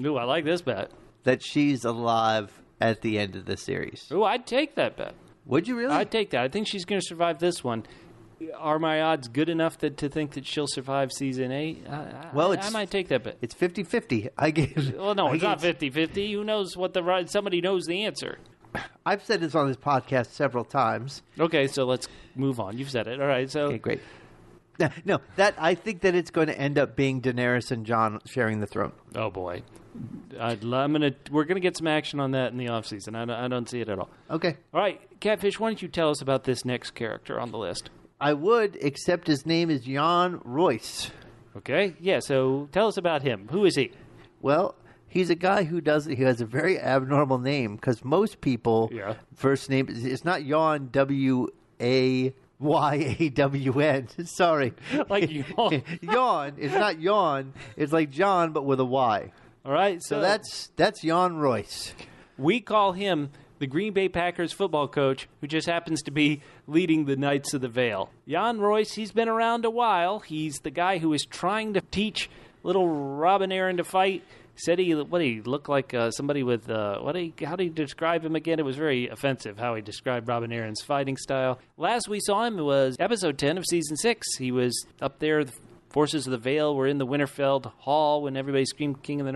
Ooh, I like this bet. That she's alive at the end of the series. Ooh, I'd take that bet. Would you really? I'd take that. I think she's going to survive this one. Are my odds good enough to think that she'll survive Season 8? I might take that bet. It's 50-50. I give. Well, no, it's not 50-50. Who knows what somebody knows the answer. I've said this on this podcast several times. Okay, so let's move on. You've said it. All right, so. Okay, great. No, I think that it's going to end up being Daenerys and Jon sharing the throne. Oh, boy. We're gonna get some action on that in the offseason. I don't see it at all. Okay. All right, Catfish, why don't you tell us about this next character on the list? I would, except his name is Jon Royce. Okay, yeah, so tell us about him. Who is he? Well, he's a guy who has a very abnormal name, because most people, first name, it's not Jon, W-A-Y-A-W-N. Sorry. Like yawn. Yawn. It's not yawn. It's like John, but with a Y. All right, so that's Jon Royce. We call him the Green Bay Packers football coach who just happens to be leading the Knights of the Vale. Jon Royce, he's been around a while. He's the guy who is trying to teach little Robin Aaron to fight. Said he looked like somebody with, how did he describe him again? It was very offensive how he described Robin Aaron's fighting style. Last we saw him was episode 10 of season 6. He was up there, the forces of the Vale were in the Winterfell Hall when everybody screamed King of the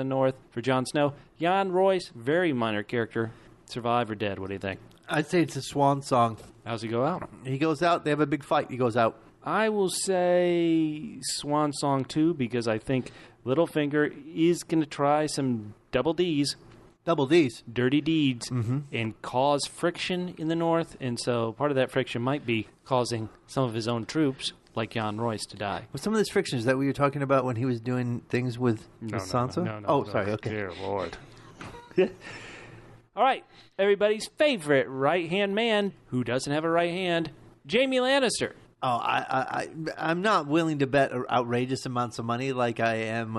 North for Jon Snow. Jon Royce, very minor character. Survive or dead? What do you think? I'd say it's a Swan Song. How's he go out? He goes out. They have a big fight. He goes out. I will say Swan Song 2 because I think Littlefinger is going to try some double Ds. Double Ds. Dirty deeds. And cause friction in the North. And so part of that friction might be causing some of his own troops, like Jon Royce, to die. Well, some of this friction, is that what you were talking about when he was doing things with Sansa? No. Sorry. Okay. Dear Lord. All right, everybody's favorite right-hand man who doesn't have a right hand, Jaime Lannister. Oh, I'm not willing to bet outrageous amounts of money like I am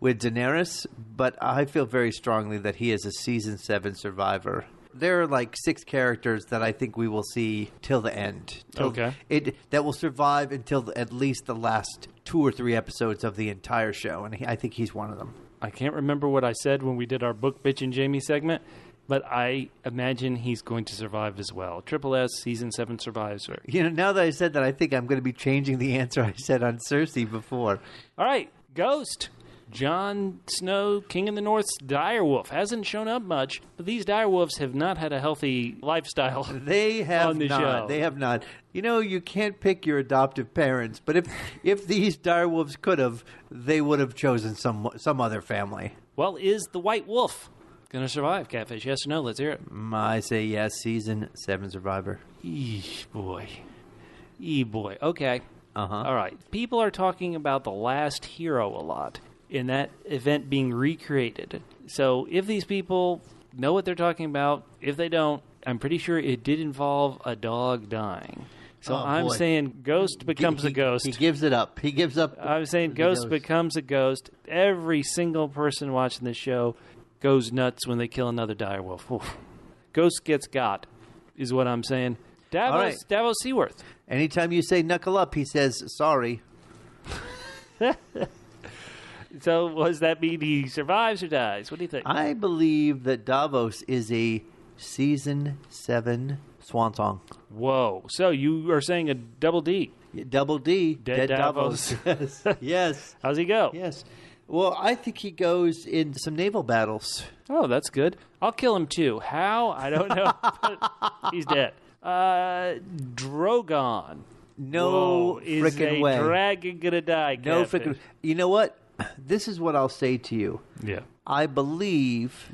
with Daenerys, but I feel very strongly that he is a season 7 survivor. There are like 6 characters that I think we will see till the end. That will survive until at least the last 2 or 3 episodes of the entire show, and I think he's one of them. I can't remember what I said when we did our Book, Bitch, and Jamie segment, but I imagine he's going to survive as well. Triple S, season 7 survivor. Now that I said that, I think I'm going to be changing the answer I said on Cersei before. All right, Ghost. Jon Snow, King of the North's direwolf. Hasn't shown up much, but these direwolves have not had a healthy lifestyle. They have on the not. show. They have not. You can't pick your adoptive parents, but if these direwolves could have, they would have chosen some other family. Well, is the White Wolf going to survive, Catfish? Yes or no? Let's hear it. I say yes, season 7 survivor. Boy. Okay. All right. People are talking about The Last Hero a lot, in that event being recreated. So if these people know what they're talking about, if they don't, I'm pretty sure it did involve a dog dying. So I'm saying Ghost becomes a ghost. He gives it up. He gives up. I'm saying Ghost becomes a ghost. Every single person watching this show goes nuts when they kill another direwolf. Oof. Ghost gets got, is what I'm saying. Davos Seaworth. Anytime you say knuckle up, he says sorry. So, does that mean he survives or dies? What do you think? I believe that Davos is a season 7 Swan Song. Whoa. So, you are saying a double D. Double D. Dead Davos. Yes. Yes. How's he go? Yes. Well, I think he goes in some naval battles. Oh, that's good. I'll kill him too. How? I don't know. But he's dead. Drogon. No frickin' way. Is a dragon going to die? No frickin'. You know what? This is what I'll say to you. Yeah. I believe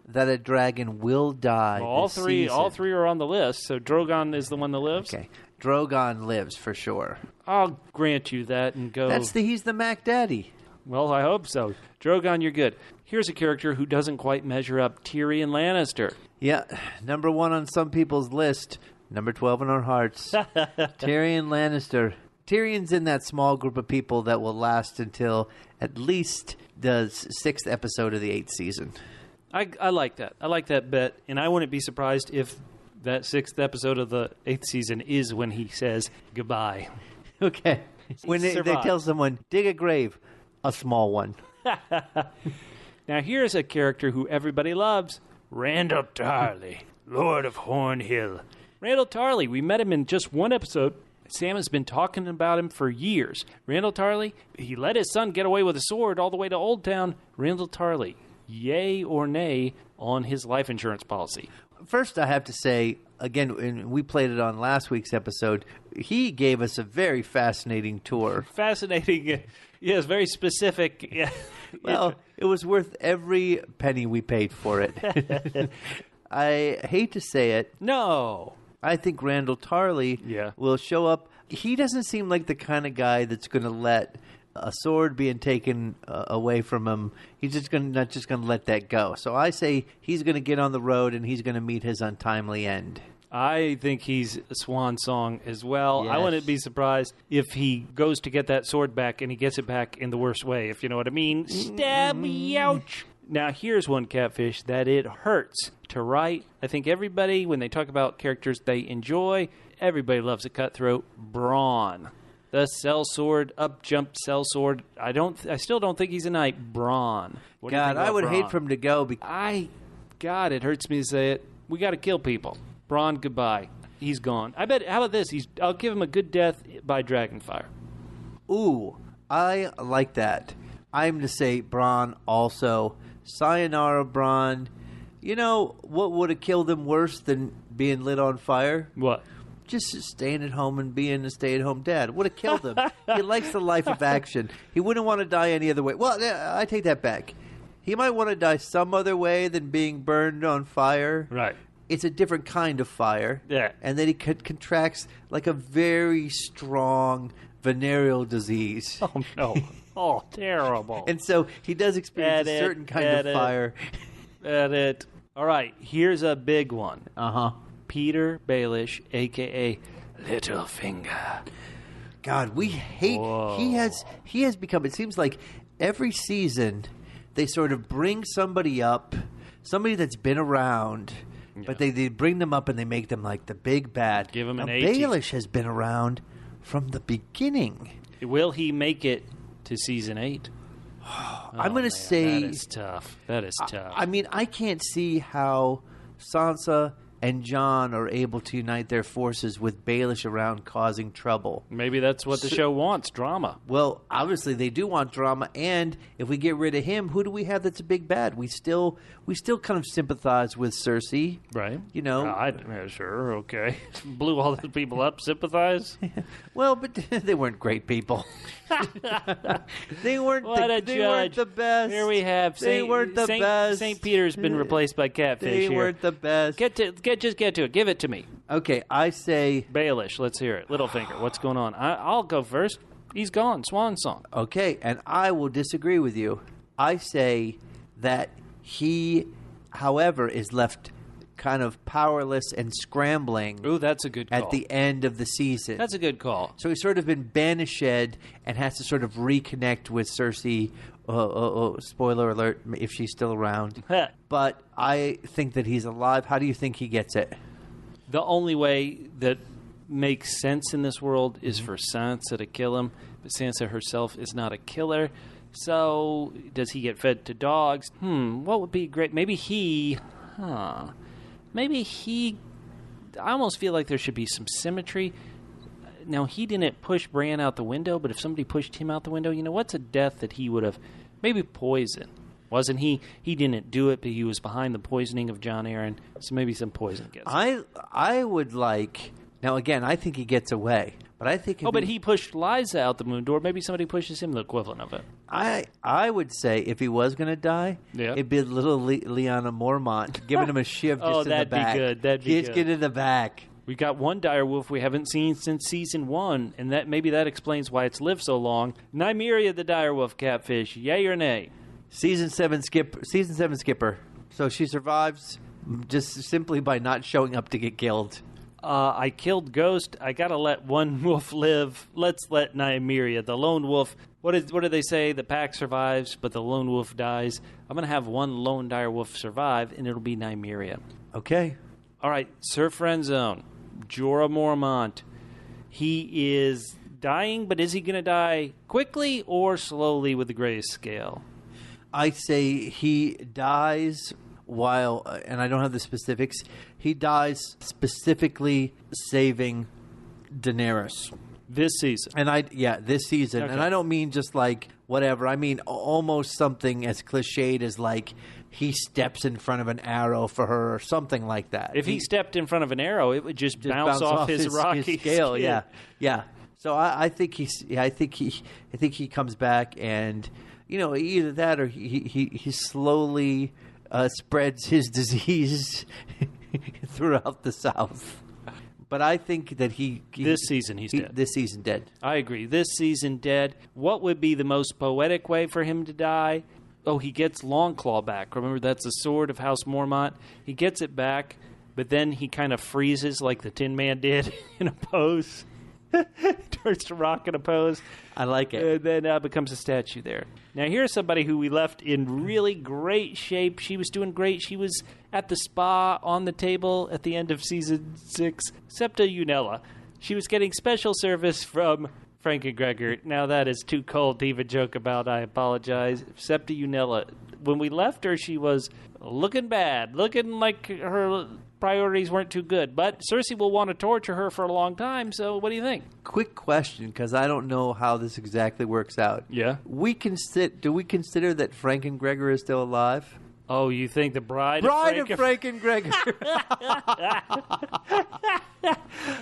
that a dragon will die. Well, all three are on the list, so Drogon is the one that lives? Okay. Drogon lives for sure. I'll grant you that and go. He's the Mac Daddy. Well, I hope so. Drogon, you're good. Here's a character who doesn't quite measure up. Tyrion Lannister. Yeah. Number 1 on some people's list. Number 12 in our hearts. Tyrion Lannister. Tyrion's in that small group of people that will last until at least the 6th episode of the 8th season. I like that. I like that bet, and I wouldn't be surprised if that 6th episode of the 8th season is when he says goodbye. Okay. When they tell someone, dig a grave, a small one. Now here's a character who everybody loves, Randall Tarly, Lord of Hornhill. Randall Tarly, we met him in just one episode. Sam has been talking about him for years. Randall Tarly, he let his son get away with a sword all the way to Old Town. Randall Tarly, yay or nay on his life insurance policy? First, I have to say, again, and we played it on last week's episode, he gave us a very fascinating tour. Fascinating. Yes, very specific. Yeah. Well, it was worth every penny we paid for it. I hate to say it. No. I think Randall Tarly will show up. He doesn't seem like the kind of guy that's going to let a sword being taken away from him. He's not just going to let that go. So I say he's going to get on the road and he's going to meet his untimely end. I think he's a Swan Song as well. Yes. I wouldn't be surprised if he goes to get that sword back and he gets it back in the worst way, if you know what I mean. Stab me, ouch. Now, here's one, Catfish, that it hurts to write. I think everybody, when they talk about characters they enjoy, everybody loves a cutthroat. Braun. The sellsword, up jump sellsword. I still don't think he's a knight. Braun. God, I would Braun? hate for him to go. God, it hurts me to say it. We got to kill people. Braun, goodbye. He's gone. I bet, how about this? I'll give him a good death by dragonfire. Ooh, I like that. I'm to say Braun also. Sayonara, Braun. You know what would have killed him worse than being lit on fire? What? Just staying at home and being a stay-at-home dad. Would have killed him. He likes the life of action. He wouldn't want to die any other way. Well, I take that back. He might want to die some other way than being burned on fire. Right. It's a different kind of fire. Yeah. And then he contracts like a very strong venereal disease. Oh, no. Oh, terrible. And so he does experience a certain kind of fire. Edit. All right, here's a big one. Uh-huh. Peter Baelish, a.k.a. Littlefinger. God, we hate... Whoa. He has become... It seems like every season they sort of bring somebody up, somebody that's been around, but they bring them up and they make them like the big bad. Give them an now, 18. Baelish has been around from the beginning. Will he make it to season 8? I'm going to say... That is tough. That is tough. I mean, I can't see how Sansa and Jon are able to unite their forces with Baelish around causing trouble. Maybe that's what the show wants, drama. Well, obviously they do want drama, and if we get rid of him, who do we have that's a big bad? We still kind of sympathize with Cersei. Right. You know. Sure, okay. Blew all those people up, sympathize? Well, but they weren't great people. They weren't the best. Here we have they weren't the best. St. Peter's been replaced by Catfish. They weren't the best. Just get to it. Give it to me. Okay, I say... Baelish, let's hear it. Littlefinger, what's going on? I'll go first. He's gone. Swan Song. Okay, and I will disagree with you. I say that he, however, is left kind of powerless and scrambling. Ooh, that's a good call. At the end of the season. That's a good call. So he's sort of been banished and has to sort of reconnect with Cersei. Spoiler alert, if she's still around. But I think that he's alive. How do you think he gets it? The only way that makes sense in this world is for Sansa to kill him, but Sansa herself is not a killer. So does he get fed to dogs? What would be great? Maybe he... I almost feel like there should be some symmetry. Now, he didn't push Bran out the window, but if somebody pushed him out the window, what's a death that he would have... Maybe poison. Wasn't he? He didn't do it, but he was behind the poisoning of Jon Arryn, so maybe some poison gets him. I would like... Now, again, I think he gets away, but I think... but he pushed Lysa out the moon door. Maybe somebody pushes him, the equivalent of it. I would say if he was going to die, it'd be little Lyanna Mormont giving him a shiv just in the back. That'd be good. That'd be good. Get in the back. We got one direwolf we haven't seen since season 1, and maybe that explains why it's lived so long. Nymeria the direwolf, Catfish, yay or nay? Season 7 skipper. So she survives just simply by not showing up to get killed. I killed Ghost. I gotta let one wolf live. Let's let Nymeria, the lone wolf. What do they say? The pack survives, but the lone wolf dies. I'm gonna have one lone direwolf survive, and it'll be Nymeria. Okay. All right, Sir Friendzone, Jorah Mormont. He is dying, but is he going to die quickly or slowly with the grayscale? I say he dies while, and I don't have the specifics, he dies specifically saving Daenerys. This season. This season. Okay. And I don't mean just like whatever. I mean almost something as cliched as like he steps in front of an arrow for her or something like that. If he stepped in front of an arrow, it would just bounce off his rocky scale. skin. Yeah. So I think he comes back and either that or he slowly spreads his disease throughout the South. But I think that this season he's dead. This season dead. I agree. This season dead. What would be the most poetic way for him to die? Oh, he gets Longclaw back. Remember, that's the sword of House Mormont. He gets it back, but then he kind of freezes like the Tin Man did in a pose. Turns to rock in a pose. I like it. And then becomes a statue there. Now, here's somebody who we left in really great shape. She was doing great. She was at the spa on the table at the end of season 6. Septa Unella. She was getting special service from Frank and Gregor. Now, that is too cold to even joke about. I apologize. Septa Unella. When we left her, she was looking bad. Looking like her priorities weren't too good. But Cersei will want to torture her for a long time, so what do you think? Quick question, because I don't know how this exactly works out. Yeah? Do we consider that Frank and Gregor is still alive? Oh, you think the bride of Frank and Gregor.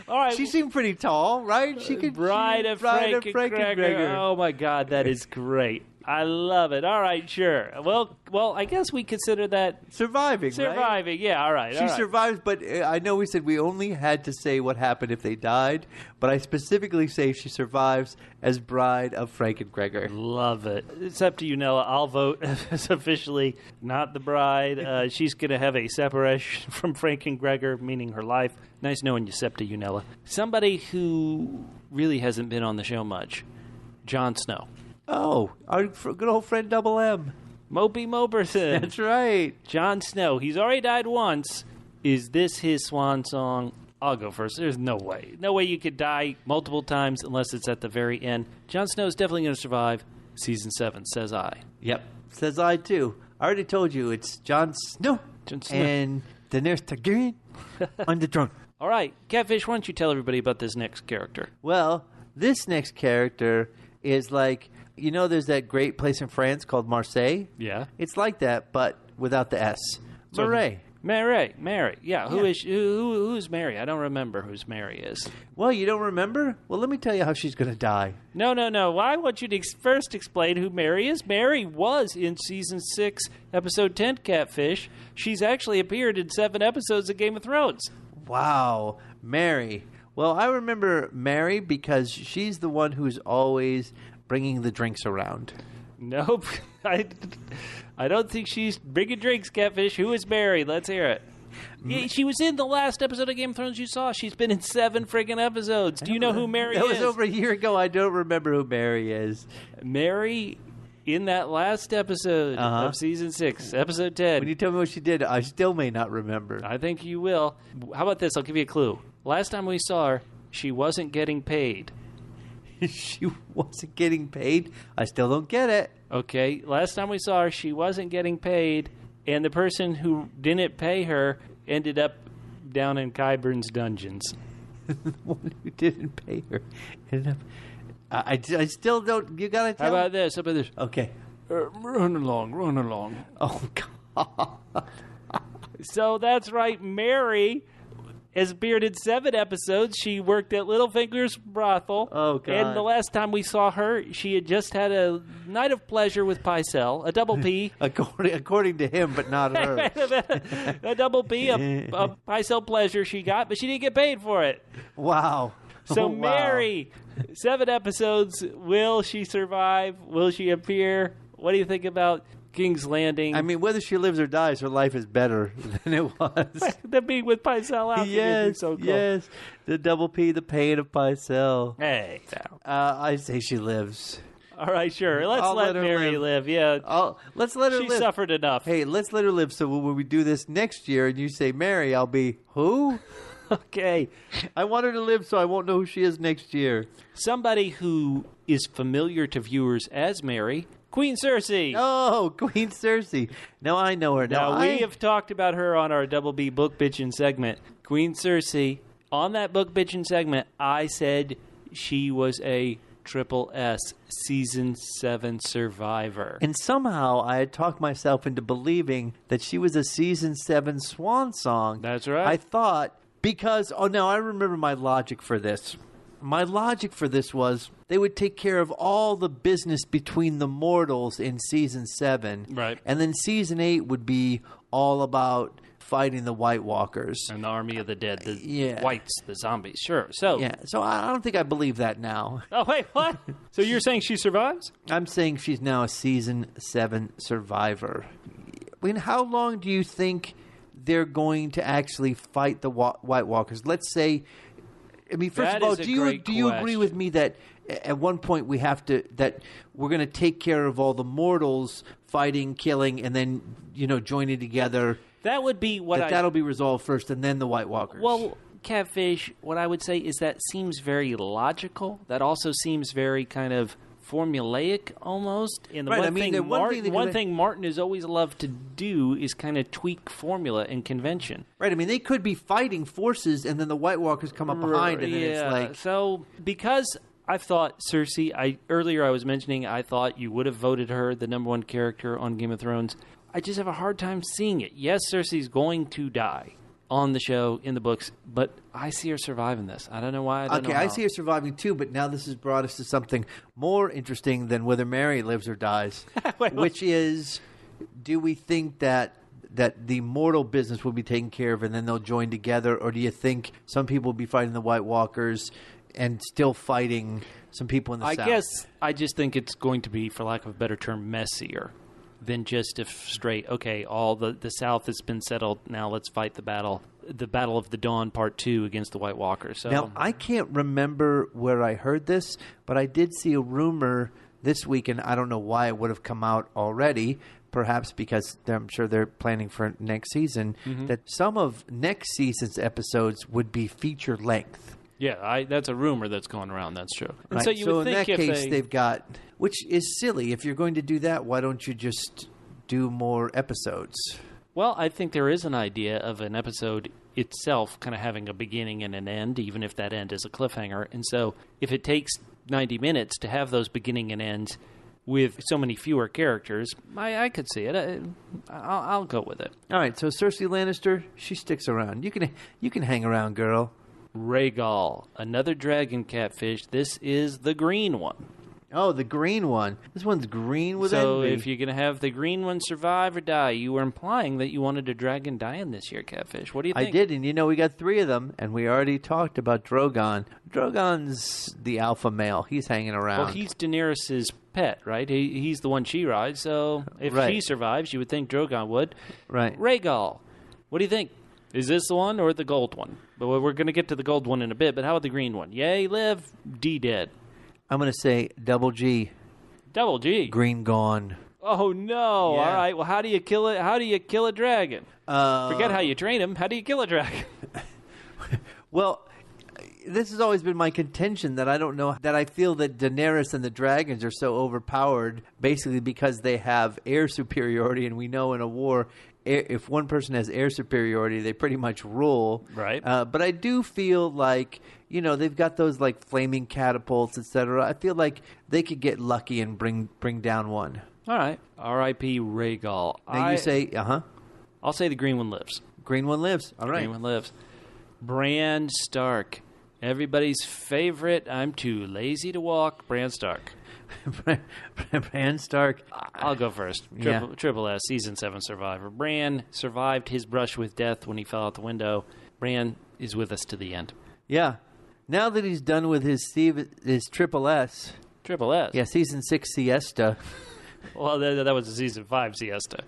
All right. She seemed pretty tall, right? Bride of Frank and Gregor. Oh, my God, that is great. I love it. All right, sure. Well, I guess we consider that surviving, right? Yeah, all right. She survives, but I know we said we only had to say what happened if they died, but I specifically say she survives as bride of Frank and Gregor. Love it. It's up to you, Nella. I'll vote as officially not the bride. She's going to have a separation from Frank and Gregor, meaning her life. Nice knowing you, Septa Unella. Somebody who really hasn't been on the show much, Jon Snow. Oh, our good old friend Double M. Mopey Moberson. That's right. Jon Snow. He's already died once. Is this his swan song? I'll go first. There's no way. No way you could die multiple times unless it's at the very end. Jon Snow is definitely going to survive season 7, says I. Yep. Says I, too. I already told you it's Jon Snow. Jon Snow. And Daenerys Targaryen on the throne. All right. Catfish, why don't you tell everybody about this next character? Well, this next character is like, you know, there's that great place in France called Marseille? Yeah. It's like that, but without the S. So- Mary. Mary. Yeah. Yeah. Who's Mary? I don't remember who's Mary is. Well, you don't remember? Well, let me tell you how she's going to die. No. I want you to first explain who Mary is. Mary was in season 6, episode 10, Catfish. She's actually appeared in 7 episodes of Game of Thrones. Wow. Mary. Well, I remember Mary because she's the one who's always bringing the drinks around. Nope. I don't think she's bringing drinks, Catfish. Who is Mary? Let's hear it. Yeah, she was in the last episode of Game of Thrones you saw. She's been in 7 friggin' episodes. Do you know who Mary is? That was over a year ago. I don't remember who Mary is. Mary in that last episode of season 6, episode 10. When you tell me what she did, I still may not remember. I think you will. How about this? I'll give you a clue. Last time we saw her, she wasn't getting paid. She wasn't getting paid? I still don't get it. Okay, last time we saw her, she wasn't getting paid, and the person who didn't pay her ended up down in Qyburn's dungeons. The one who didn't pay her ended up... I still don't... You gotta tell How about this? Okay. Run along. Oh, God. So that's right, Mary has appeared in 7 episodes. She worked at Littlefinger's brothel. Oh, God. And the last time we saw her, she had just had a night of pleasure with Pycelle, a double P. According to him, but not her. A double P, a Pycelle pleasure she got, but she didn't get paid for it. Wow. So Oh, wow. Mary, 7 episodes. Will she survive? Will she appear? What do you think about King's Landing? I mean, whether she lives or dies, her life is better than it was. The being with Pycelle out. Yes, So cool. yes. The double P, the pain of Pycelle. Hey. I say she lives. All right, sure. Let's I'll let let her Mary live. Yeah. Let's let her She live. suffered enough. Hey, let's let her live. So when we do this next year and you say Mary, I'll be, who? Okay. I want her to live so I won't know who she is next year. Somebody who is familiar to viewers as Mary, Queen Cersei. Oh, Queen Cersei. Now I know her. Now, we have talked about her on our Double B Book Bitchin' segment. Queen Cersei, on that Book Bitchin' segment, I said she was a Triple S Season 7 survivor. And somehow I had talked myself into believing that she was a Season 7 Swan Song. That's right. I thought, because, now I remember my logic for this. My logic for this was they would take care of all the business between the mortals in Season 7. Right. And then Season 8 would be all about fighting the White Walkers. And the Army of the Dead, the Yeah. whites, the zombies. Sure. So. Yeah, so I don't think I believe that now. Oh, wait, what? So you're saying she survives? I'm saying she's now a Season 7 survivor. I mean, how long do you think they're going to actually fight the White Walkers? Let's say, I mean, first That of all, is a do you great agree question. with me that at one point that we're going to take care of all the mortals fighting, killing, and then, joining together? That would be what That'll be resolved first, and then the White Walkers. Well, Catfish, what I would say is that seems very logical. That also seems very kind of formulaic almost. And the Right, one, I mean, thing, the one thing one that- thing Martin has always loved to do is kind of tweak formula and convention. right, I mean, they could be fighting forces, and then the White Walkers come up behind, and then it's like... So, because I thought Cersei, earlier I was mentioning I thought you would have voted her the number 1 character on Game of Thrones. I just have a hard time seeing it. Yes, Cersei's going to die on the show, in the books, but I see her surviving this. I don't know why. I see her surviving too, but now this has brought us to something more interesting than whether Mary lives or dies, which is, do we think that the mortal business will be taken care of and then they'll join together, or do you think some people will be fighting the White Walkers and still fighting some people in the South? I guess I just think it's going to be, for lack of a better term, messier than just a straight, okay, all the South has been settled, now let's fight the Battle of the Dawn Part 2 against the White Walkers. So, Now, I can't remember where I heard this, but I did see a rumor this week, and I don't know why it would have come out already. Perhaps because I'm sure they're planning for next season, that some of next season's episodes would be feature length. Yeah, that's a rumor that's going around. That's true. And Right. so you So would in think that if case, they've got, which is silly. If you're going to do that, why don't you just do more episodes? Well, I think there is an idea of an episode itself kind of having a beginning and an end, even if that end is a cliffhanger. And so if it takes 90 minutes to have those beginning and ends with so many fewer characters, I could see it. I'll go with it. All right, so Cersei Lannister, she sticks around. You can hang around, girl. Rhaegal, another dragon catfish. This is the green one. Oh, the green one. This one's green with So envy. if you're going to have the green one survive or die, you were implying that you wanted a dragon die in this year, Catfish. What do you think? I did, and we got 3 of them, and we already talked about Drogon. Drogon's the alpha male. He's hanging around. Well, he's Daenerys' pet, right? He's the one she rides, so if Right. she survives, you would think Drogon would. Right. Rhaegal, what do you think? Is this the one or the gold one? But we're going to get to the gold one in a bit, but how about the green one? Yay, live, D dead. I'm going to say double G. Double G. Green gone. Oh, no. Yeah. All right, well, how do you kill it? How do you kill a dragon? Forget how you train him. How do you kill a dragon? Well, this has always been my contention that I don't know, that I feel that Daenerys and the dragons are so overpowered basically because they have air superiority, and we know in a war, if one person has air superiority, they pretty much rule. Right. But I do feel like, they've got those like flaming catapults, etc. I feel like they could get lucky and bring down one. All right. R.I.P. Rhaegal. Now you say, I'll say the green one lives. green one lives. All right. Green one lives. Bran Stark. Everybody's favorite. I'm too lazy to walk. Bran Stark. Bran Stark. I'll go first. Triple S, Season 7 Survivor. Bran survived his brush with death when he fell out the window. Bran is with us to the end. Yeah. Now that he's done with his Triple S. Triple S? Yeah, Season 6 Siesta. Well, that was a Season 5 Siesta.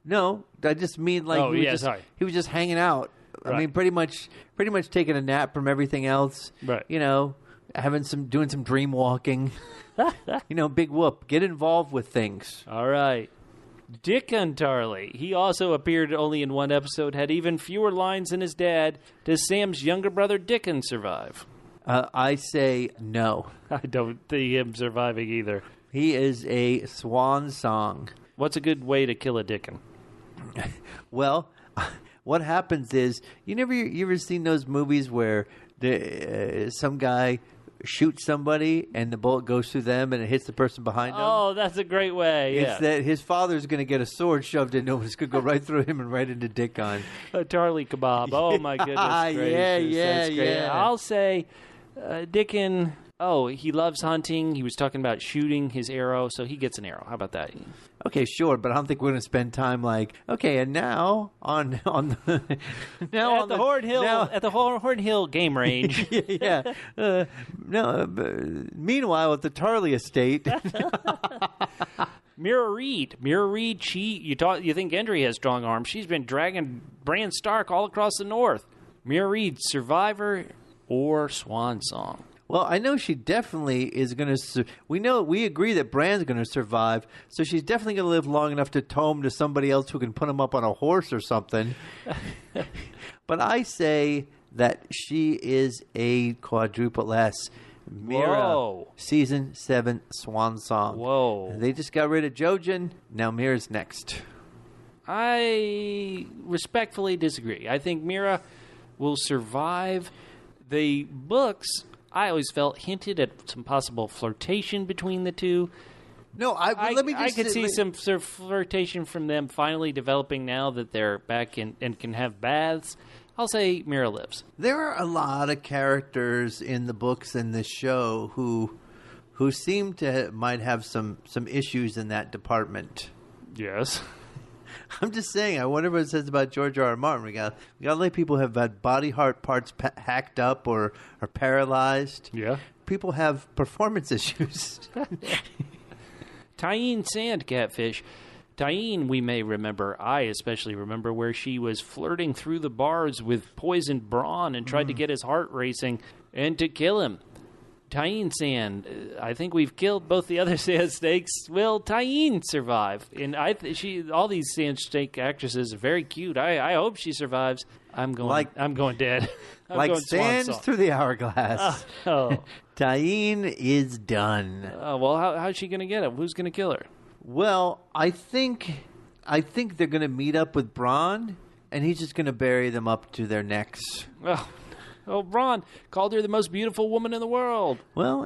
No, I just mean like he was just hanging out. Right. I mean, pretty much taking a nap from everything else. Right. Doing some dream walking. Big whoop. Get involved with things. All right. Dickon Tarley. He also appeared only in one episode, had even fewer lines than his dad. Does Sam's younger brother Dickon survive? I say no. I don't see him surviving either. He is a Swan Song. What's a good way to kill a Dickon? Well, what happens is, you ever seen those movies where some guy shoots somebody and the bullet goes through them and it hits the person behind them? Oh, that's a great way. It's that his father's going to get a sword shoved into him. It's going to go right through him and right into Dickon. A Tarly kebab. Oh, my goodness gracious. That's great. Yeah. I'll say Dickon, he loves hunting. He was talking about shooting his arrow, so he gets an arrow. How about that? Okay, sure, but I don't think we're going to spend time and now on the at the Horn Hill game range. yeah. Meanwhile, at the Tarley estate. Mira Reed, you think Gendry has strong arms? She's been dragging Bran Stark all across the north. Mira Reed, Survivor or Swan Song? Well, I know she definitely is going to. We agree that Bran's going to survive, so she's definitely going to live long enough to tow him to somebody else who can put him up on a horse or something. But I say that she is a quadruple S. Mira, Whoa. Season 7 Swan Song. Whoa. They just got rid of Jojen. Now Mira's next. I respectfully disagree. I think Mira will survive. The books, I always felt, hinted at some possible flirtation between the two. No, let me just. I could see some sort of flirtation from them finally developing now that they're back and can have baths. I'll say Mira lives. There are a lot of characters in the books and the show who seem to might have some issues in that department. Yes. I'm just saying. I wonder what it says about George R. R. Martin. We got to let people have had body heart parts hacked up or are paralyzed. Yeah. People have performance issues. Tyene Sand Catfish. Tyene, we may remember, I especially remember, where she was flirting through the bars with poisoned Braun and tried to get his heart racing and to kill him. Tyene Sand. I think we've killed both the other sand snakes. Will Tyene survive? And all these sand snake actresses are very cute. I hope she survives. I'm going dead. I'm like going sands Swan Song. through the hourglass. Oh. Tyene is done. Well, how's she going to get him? Who's going to kill her? Well, I think they're going to meet up with Bronn, and he's just going to bury them up to their necks. Oh, Bronn called her the most beautiful woman in the world. Well,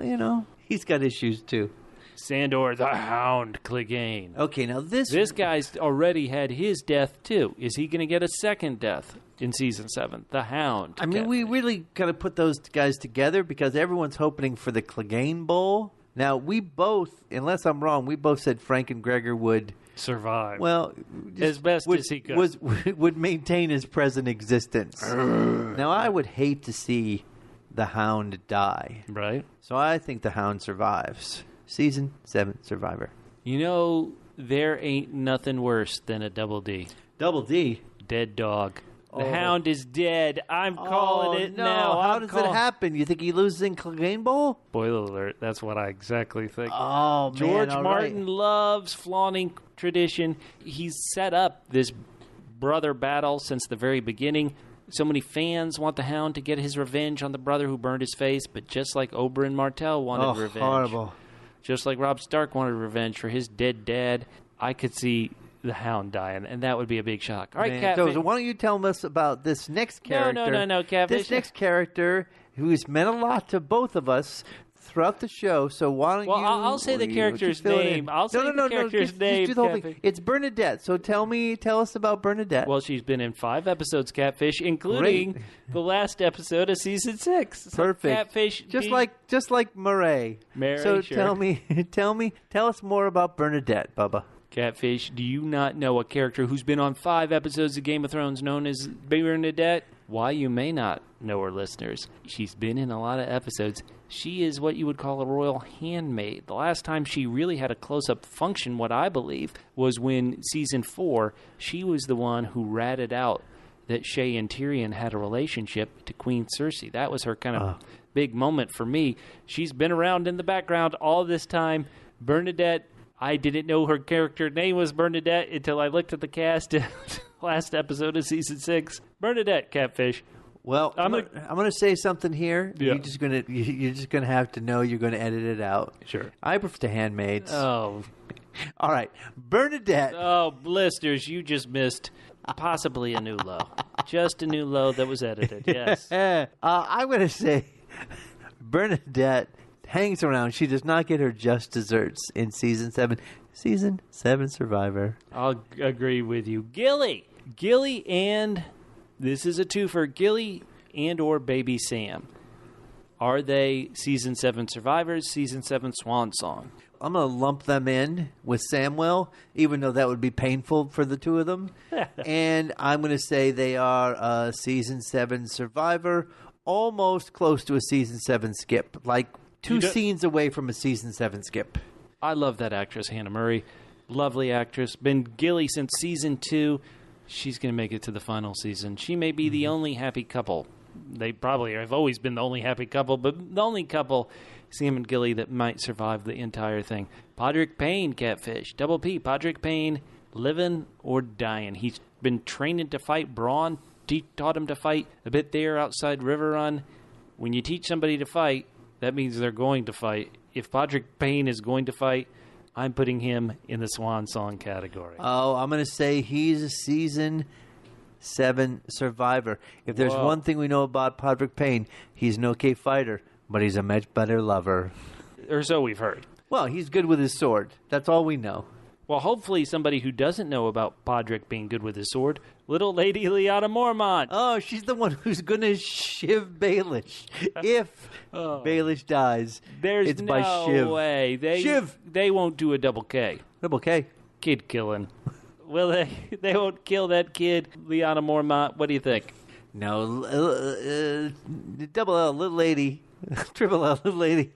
he's got issues too. Sandor the Hound Clegane. Okay, now this guy's already had his death too. Is he going to get a second death in season 7? The Hound. I mean, we really got to put those guys together because everyone's hoping for the Clegane Bowl. Now, we both, unless I'm wrong, we both said Frank and Gregor would survive. Well, as best as he could. Would maintain his present existence. Now, I would hate to see the Hound die. Right. So I think the Hound survives. Season 7 Survivor. There ain't nothing worse than a double D. Double D? Dead dog. The Hound is dead. I'm calling it now. How does it happen? You think he loses in Clegane Bowl? Spoiler alert. That's what I exactly think. Oh, man. George Martin loves flaunting tradition. He's set up this brother battle since the very beginning. So many fans want the Hound to get his revenge on the brother who burned his face, but just like Oberyn Martell wanted revenge. Horrible. Just like Robb Stark wanted revenge for his dead dad, I could see the Hound dying, and that would be a big shock. All right, Catfish. So why don't you tell us about this next character? No, Catfish. This next character who's meant a lot to both of us throughout the show, so why don't you... Well, I'll say the character's name. I'll say the character's name, just do the whole thing. It's Bernadette, so tell us about Bernadette. Well, she's been in 5 episodes, Catfish, including the last episode of Season 6. So Perfect. Catfish... Just like Murray. So sure. tell us more about Bernadette, Bubba. Catfish, do you not know a character who's been on 5 episodes of Game of Thrones known as Bernadette? Why, you may not know her, listeners. She's been in a lot of episodes. She is what you would call a royal handmaid. The last time she really had a close-up function, what I believe, was when Season 4, she was the one who ratted out that Shay and Tyrion had a relationship to Queen Cersei. That was her kind of big moment for me. She's been around in the background all this time. Bernadette, I didn't know her character name was Bernadette until I looked at the cast last episode of Season 6. Bernadette, Catfish. Well, I'm gonna say something here. Yeah. You're just gonna have to know. You're gonna edit it out. Sure. I prefer the handmaids. Oh, all right, Bernadette. Oh, blisters! You just missed possibly a new low. Just a new low that was edited. Yes. I'm gonna say Bernadette hangs around. She does not get her just desserts in Season 7. Season 7 Survivor. I'll agree with you. Gilly, and this is a twofer. Gilly and or Baby Sam. Are they Season 7 Survivors, Season 7 Swan Song? I'm going to lump them in with Samwell, even though that would be painful for the two of them. And I'm going to say they are a Season 7 Survivor, almost close to a Season 7 skip, like 2 scenes away from a Season 7 skip. I love that actress, Hannah Murray. Lovely actress. Been Gilly since Season 2. She's going to make it to the final season. She may be the only happy couple. They probably have always been the only happy couple, but the only couple, Sam and Gilly, that might survive the entire thing. Podrick Payne, Catfish. Double P, Podrick Payne, living or dying. He's been training to fight. Braun taught him to fight a bit there outside River Run. When you teach somebody to fight, that means they're going to fight. If Podrick Payne is going to fight, I'm putting him in the Swan Song category. Oh, I'm going to say he's a Season 7 Survivor. If there's one thing we know about Podrick Payne, he's an okay fighter, but he's a much better lover. Or so we've heard. Well, he's good with his sword. That's all we know. Well, hopefully somebody who doesn't know about Podrick being good with his sword, little lady Lyanna Mormont. Oh, she's the one who's going to shiv Baelish. If Baelish dies, it's by shiv. No way. Shiv. They won't do a double K. Double K. Kid killing. Will they? They won't kill that kid, Lyanna Mormont. What do you think? No. Double L, little lady. Triple L, little lady.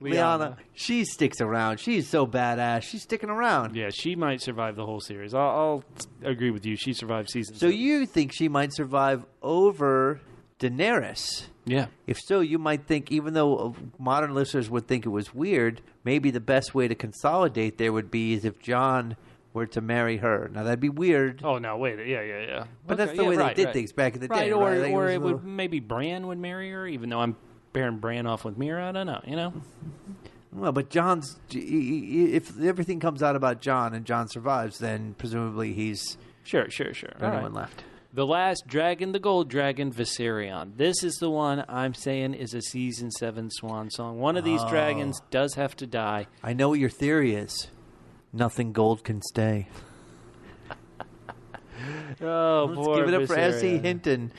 Lyanna, she sticks around. She's so badass. She's sticking around. Yeah, she might survive the whole series. I'll agree with you. She survived season 2. So you think she might survive over Daenerys. Yeah. If so, you might think, even though modern listeners would think it was weird, maybe the best way to consolidate there would be is if Jon were to marry her. Now, that'd be weird. Oh, no, wait. Yeah. But that's the way they did things back in the day. Or, right? Like, or it would, maybe Bran would marry her, even though I'm pairing Bran off with Mira. I don't know, you know? Well, but Jon's... If everything comes out about Jon and Jon survives, then presumably he's... Sure. The only one left. The last dragon, the gold dragon, Viserion. This is the one I'm saying is a Season 7 swan song. One of these dragons does have to die. I know what your theory is. Nothing gold can stay. Oh, Let's poor give it up for Viserion. S.E. Hinton.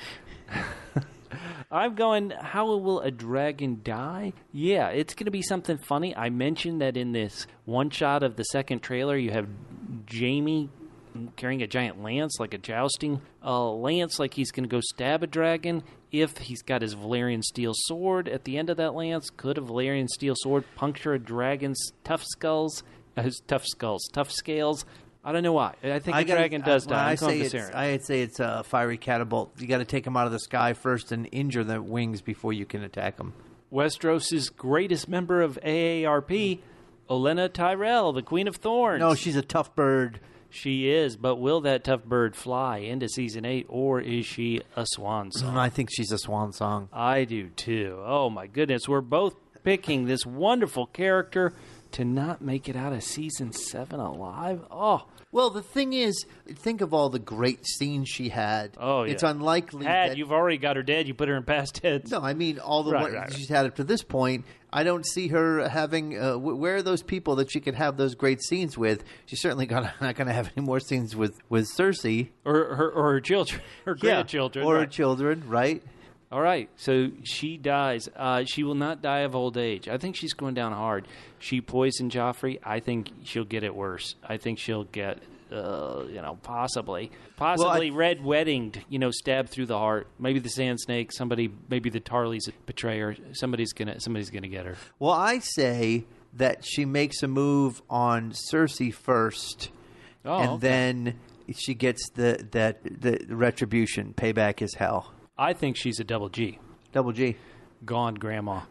I'm going, how will a dragon die? Yeah, it's going to be something funny. I mentioned that in this one shot of the second trailer, you have Jaime carrying a giant lance, like a jousting lance, like he's going to go stab a dragon. If he's got his Valyrian steel sword at the end of that lance, could a Valyrian steel sword puncture a dragon's tough scales? I don't know why. I think a dragon does die. I'd say it's a fiery catapult. You got to take him out of the sky first and injure the wings before you can attack him. Westeros' greatest member of AARP, Olenna Tyrell, the Queen of Thorns. No, she's a tough bird. She is, but will that tough bird fly into Season 8, or is she a swan song? I think she's a swan song. I do, too. Oh, my goodness. We're both picking this wonderful character to not make it out of Season 7 alive. Oh. Well, the thing is, think of all the great scenes she had. Oh, yeah. It's unlikely that... You've already got her dead. You put her in past tense. No, I mean, all the ones she's had up to this point, I don't see her having... where are those people that she could have those great scenes with? She's certainly not going to have any more scenes with Cersei. Or her children. Her grandchildren. Or her children, right? All right, so she dies. She will not die of old age. I think she's going down hard. She poisoned Joffrey. I think she'll get it worse. I think she'll get, possibly red weddinged, stabbed through the heart. Maybe the Sand Snake. Maybe the Tarleys betray her. Somebody's gonna get her. Well, I say that she makes a move on Cersei first, then she gets the retribution. Payback is hell. I think she's a double G. Double G. Gone grandma.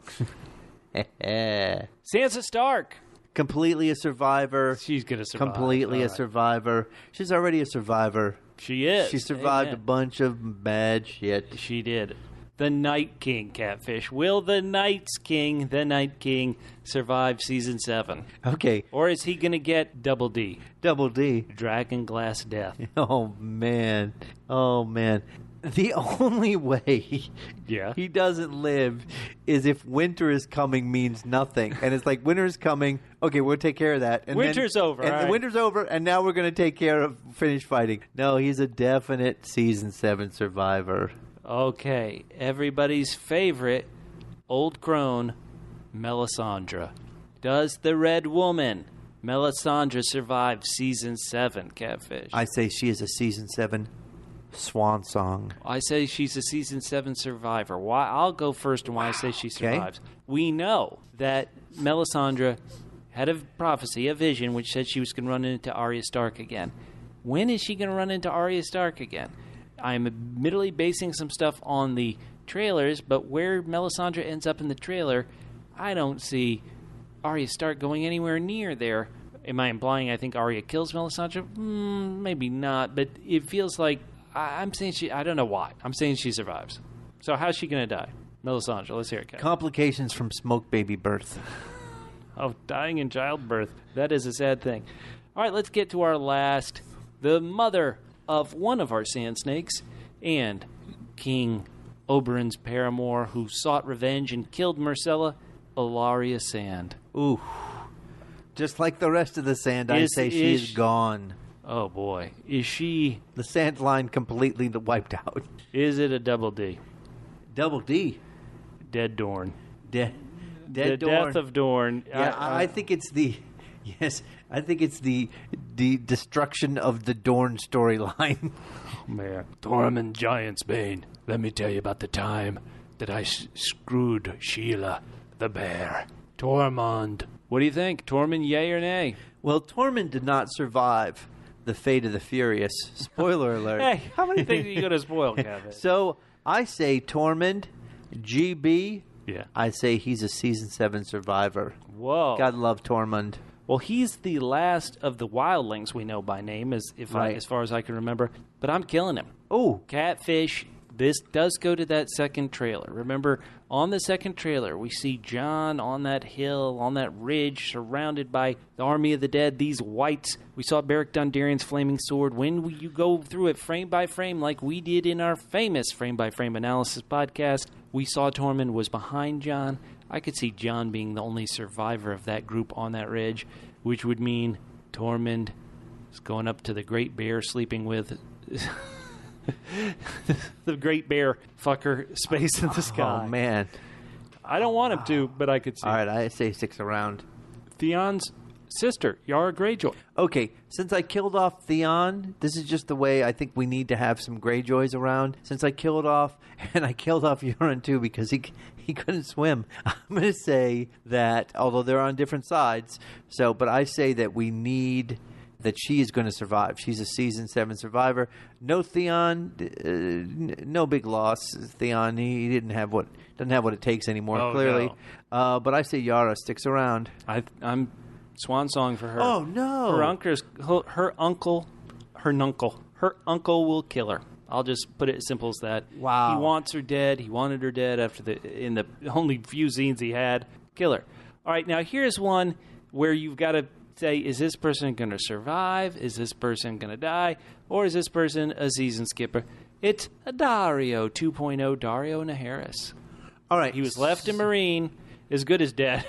Sansa Stark. Completely a survivor. She's going to survive. Completely a survivor. She's already a survivor. She is. She survived a bunch of bad shit. She did. The Night King, Catfish. Will the Night King, survive Season 7? Okay. Or is he going to get double D? Double D. Dragon Glass Death. Oh, man. The only way he doesn't live is if winter is coming means nothing. And it's like, winter is coming, okay, we'll take care of that. And winter's over. And winter's over, and now we're going to take care of finish fighting. No, he's a definite Season 7 survivor. Okay, everybody's favorite old crone, Melisandre. Does the Red Woman, Melisandre, survive Season 7, Catfish? I say she is a Season 7 swan song. I say she's a Season 7 survivor. Why? I'll go first on why I say she survives. Okay. We know that Melisandre had a prophecy, a vision, which said she was going to run into Arya Stark again. When is she going to run into Arya Stark again? I'm admittedly basing some stuff on the trailers, but where Melisandre ends up in the trailer, I don't see Arya Stark going anywhere near there. Am I implying I think Arya kills Melisandre? Maybe not, but it feels like I'm saying I don't know why. I'm saying she survives. So how's she going to die? Melisandre, let's hear it, Kat. Complications from smoke baby birth. Oh, dying in childbirth. That is a sad thing. All right, let's get to our last. The mother of one of our Sand Snakes and King Oberyn's paramour who sought revenge and killed Myrcella, Ellaria Sand. Ooh. Just like the rest of the Sand, I say she's gone. Oh, boy. Is she... The Sand line completely wiped out. Is it a double D? Double D? Dead Dorne. Dead the Dorne. Death of Dorne. Yeah, I think it's the... Yes, I think it's the destruction of the Dorne storyline. Oh, man. Tormund Giantsbane. Let me tell you about the time that I screwed Sheila the bear. Tormund. What do you think? Tormund, yay or nay? Well, Tormund did not survive the fate of the Furious. Spoiler alert. Hey, how many things are you going to spoil, Kevin? So I say Tormund, GB. Yeah. I say he's a season 7 survivor. Whoa. God love Tormund. Well, he's the last of the wildlings we know by name, as far as I can remember. But I'm killing him. Oh, Catfish. This does go to that second trailer. Remember, on the second trailer, we see Jon on that hill, on that ridge, surrounded by the army of the dead, these whites. We saw Beric Dondarrion's flaming sword. When you go through it frame by frame, like we did in our famous frame-by-frame analysis podcast, we saw Tormund was behind Jon. I could see Jon being the only survivor of that group on that ridge, which would mean Tormund is going up to the Great Bear, sleeping with... the Great Bear fucker space in the sky. Oh, man. I don't want him to, but I could see. All right, I say sticks around. Theon's sister, Yara Greyjoy. Okay, since I killed off Theon, this is just the way I think we need to have some Greyjoys around. Since I killed off, and I killed off Euron too because he couldn't swim, I'm going to say that, although they're on different sides, but I say that we need... that she is going to survive. She's a season 7 survivor. No Theon, no big loss. Theon, he doesn't have what it takes anymore. Clearly, no. But I say Yara sticks around. I'm Swan Song for her. Oh no, her uncle will kill her. I'll just put it as simple as that. Wow. He wants her dead. He wanted her dead in the only few scenes he had. Kill her. All right, now here's one where you've got to say, is this person going to survive? Is this person going to die? Or is this person a season skipper? It's a Dario 2.0, Dario Naharis. All right. He was left in Marine, as good as dead.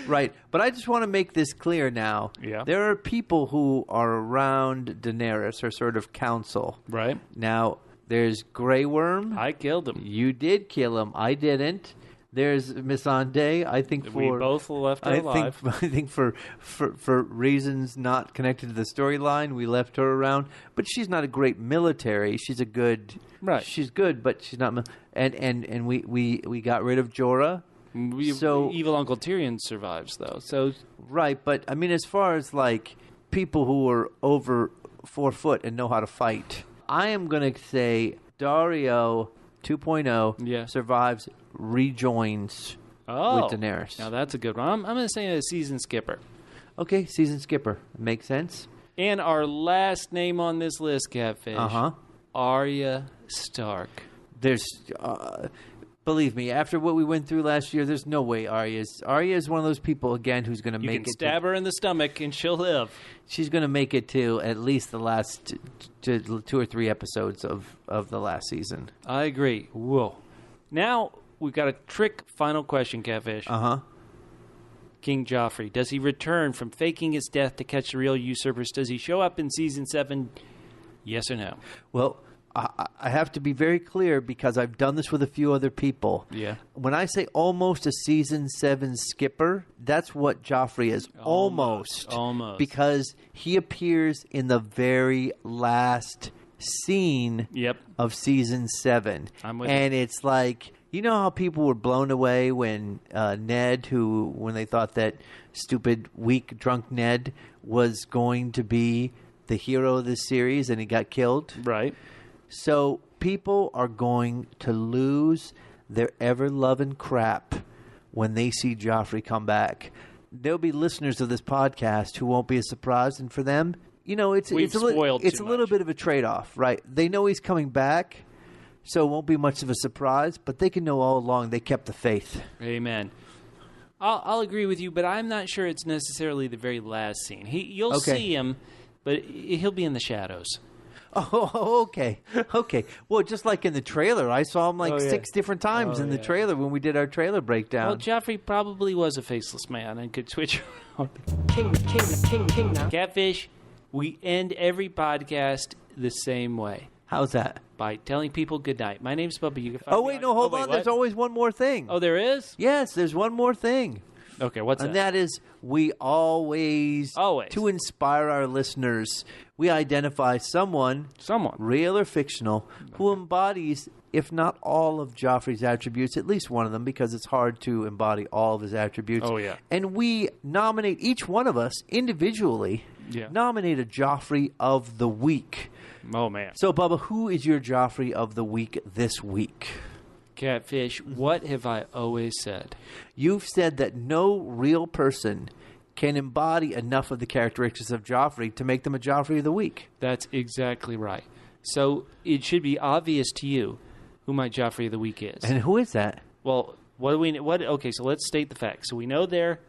Right. But I just want to make this clear now. Yeah. There are people who are around Daenerys, her sort of council. Right. Now, there's Grey Worm. I killed him. You did kill him. I didn't. There's Missandei. I think we both left her alive. I think for reasons not connected to the storyline, we left her around. But she's not a great military. She's a good. Right. She's good, but she's not. And we got rid of Jorah. So evil Uncle Tyrion survives though. So right, but I mean, as far as like people who are over 4 foot and know how to fight, I am going to say Dario 2.0 survives. Rejoins with Daenerys. Now that's a good one. I'm going to say a season skipper. Okay, season skipper. Makes sense. And our last name on this list, Catfish. Arya Stark. There's, believe me, after what we went through last year, there's no way Arya is one of those people, again, who's going to make it. You can stab her in the stomach and she'll live. She's going to make it to at least the last 2 or 3 episodes of the last season. I agree. Whoa. Now... we've got a trick final question, Catfish. King Joffrey. Does he return from faking his death to catch the real usurpers? Does he show up in Season 7? Yes or no? Well, I have to be very clear because I've done this with a few other people. Yeah. When I say almost a Season 7 skipper, that's what Joffrey is. Almost. Because he appears in the very last scene of Season 7. I'm with and you. It's like... You know how people were blown away when Ned, when they thought that stupid, weak, drunk Ned was going to be the hero of this series and he got killed? Right. So people are going to lose their ever-loving crap when they see Joffrey come back. There'll be listeners of this podcast who won't be as surprised, and for them, you know, it's a little bit of a trade-off, right? They know he's coming back. So it won't be much of a surprise, but they can know all along they kept the faith. Amen. I'll agree with you, but I'm not sure it's necessarily the very last scene. You'll see him, but he'll be in the shadows. Oh, okay. Okay. Well, just like in the trailer, I saw him 6 different times in the trailer when we did our trailer breakdown. Well, Joffrey probably was a faceless man and could switch around. King now. Catfish, we end every podcast the same way. How's that? By telling people good night. My name's Bubba. You can find me hold on. There's always one more thing. Oh, there is? Yes, there's one more thing. Okay, what's that? And that is we always, to inspire our listeners, we identify someone, real or fictional, who embodies if not all of Joffrey's attributes, at least one of them, because it's hard to embody all of his attributes. Oh, yeah. And we nominate, each one of us individually, nominate a Joffrey of the week. Oh, man. So, Bubba, who is your Joffrey of the week this week? Catfish, what have I always said? You've said that no real person can embody enough of the characteristics of Joffrey to make them a Joffrey of the week. That's exactly right. So it should be obvious to you who my Joffrey of the week is. And who is that? Well, what do we? Okay, so let's state the facts. So we know they're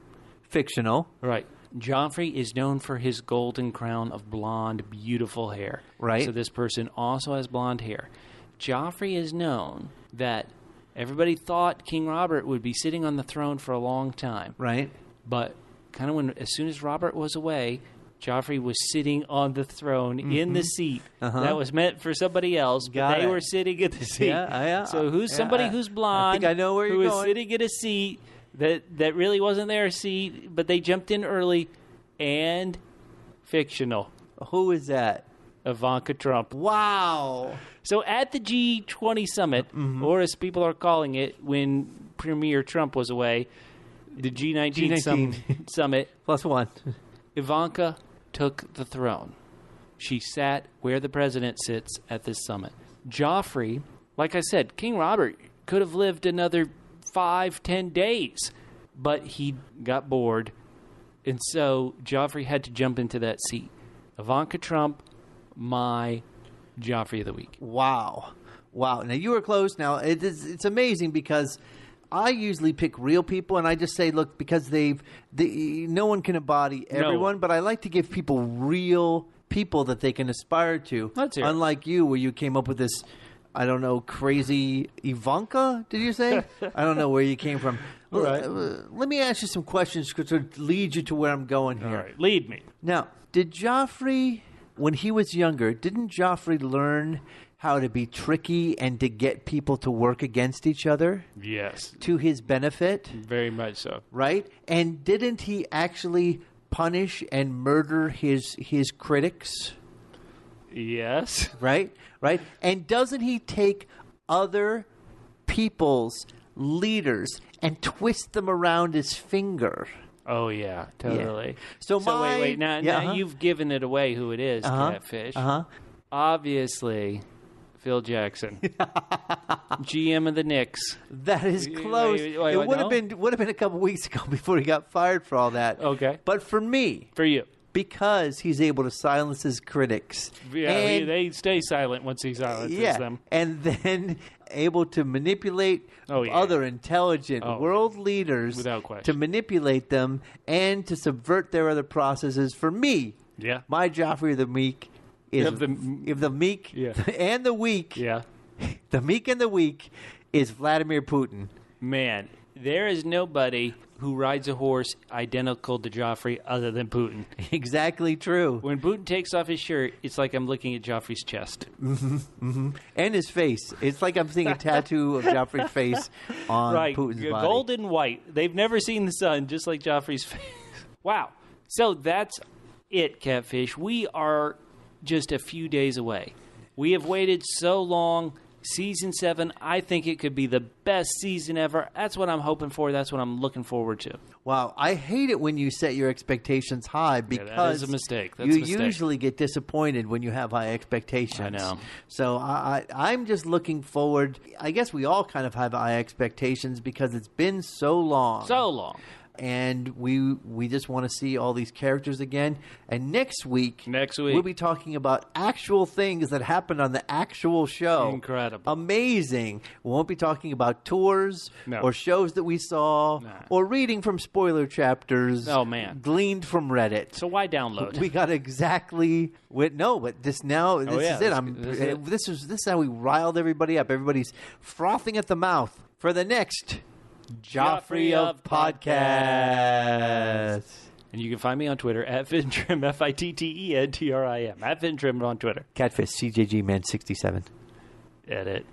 fictional. Right. Joffrey is known for his golden crown of blonde, beautiful hair. Right. So this person also has blonde hair. Joffrey is known that everybody thought King Robert would be sitting on the throne for a long time. Right. But kind of as soon as Robert was away, Joffrey was sitting on the throne in the seat that was meant for somebody else, but they were sitting at the seat. So who's somebody who's blonde? I think I know where you're who going. is sitting at a seat that really wasn't their seat, but they jumped in early, and fictional. Who is that? Ivanka Trump. Wow. So at the G20 summit, or as people are calling it, when Premier Trump was away, the G19 summit, +1. Ivanka took the throne. She sat where the president sits at this summit. Joffrey, like I said, King Robert could have lived another 5-10 days, but he got bored, and so Joffrey had to jump into that seat. Ivanka Trump, my Joffrey of the week. Wow. Now you were close. Now it's amazing because I usually pick real people, and I just say, look, because no one can embody everyone, but I like to give people real people that they can aspire to. Let's hear it. Unlike you, where you came up with this, I don't know, crazy Ivanka, did you say? I don't know where you came from. All right. Let me ask you some questions to lead you to where I'm going here. All right, lead me. Now, did Joffrey, when he was younger, didn't Joffrey learn how to be tricky and to get people to work against each other? Yes. To his benefit? Very much so. Right? And didn't he actually punish and murder his critics? Yes. Right? And doesn't he take other people's leaders and twist them around his finger? Oh, yeah, totally. Yeah. So wait. Now you've given it away who it is, Catfish. Obviously, Phil Jackson, GM of the Knicks. That is close. It would have been a couple weeks ago before he got fired for all that. Okay. But for me, for you, because he's able to silence his critics. Yeah, they stay silent once he silences them. And then able to manipulate other intelligent world leaders without question, to manipulate them and to subvert their other processes. For me, my Joffrey of the Week is the meek and the weak. Yeah. The meek and the weak is Vladimir Putin. Man, there is nobody who rides a horse identical to Joffrey other than Putin. Exactly true. When Putin takes off his shirt, it's like I'm looking at Joffrey's chest. And his face. It's like I'm seeing a tattoo of Joffrey's face on Putin's body. Gold and white. They've never seen the sun, just like Joffrey's face. Wow. So that's it, Catfish. We are just a few days away. We have waited so long. Season 7, I think it could be the best season ever. That's what I'm hoping for. That's what I'm looking forward to. Wow. I hate it when you set your expectations high because that is a mistake. You usually get disappointed when you have high expectations. I know. So I'm just looking forward. I guess we all kind of have high expectations because it's been so long. So long. And we just want to see all these characters again. And next week, we'll be talking about actual things that happened on the actual show. Incredible. Amazing. We won't be talking about tours or shows that we saw or reading from spoiler chapters. Oh, man. Gleaned from Reddit. So why download? We got exactly but this is it. This is how we riled everybody up. Everybody's frothing at the mouth for the next Joffrey of Podcast. And you can find me on Twitter at Fintrim, FITTENTRIM. At Fintrim on Twitter. Catfish, CJG Man 67. Edit.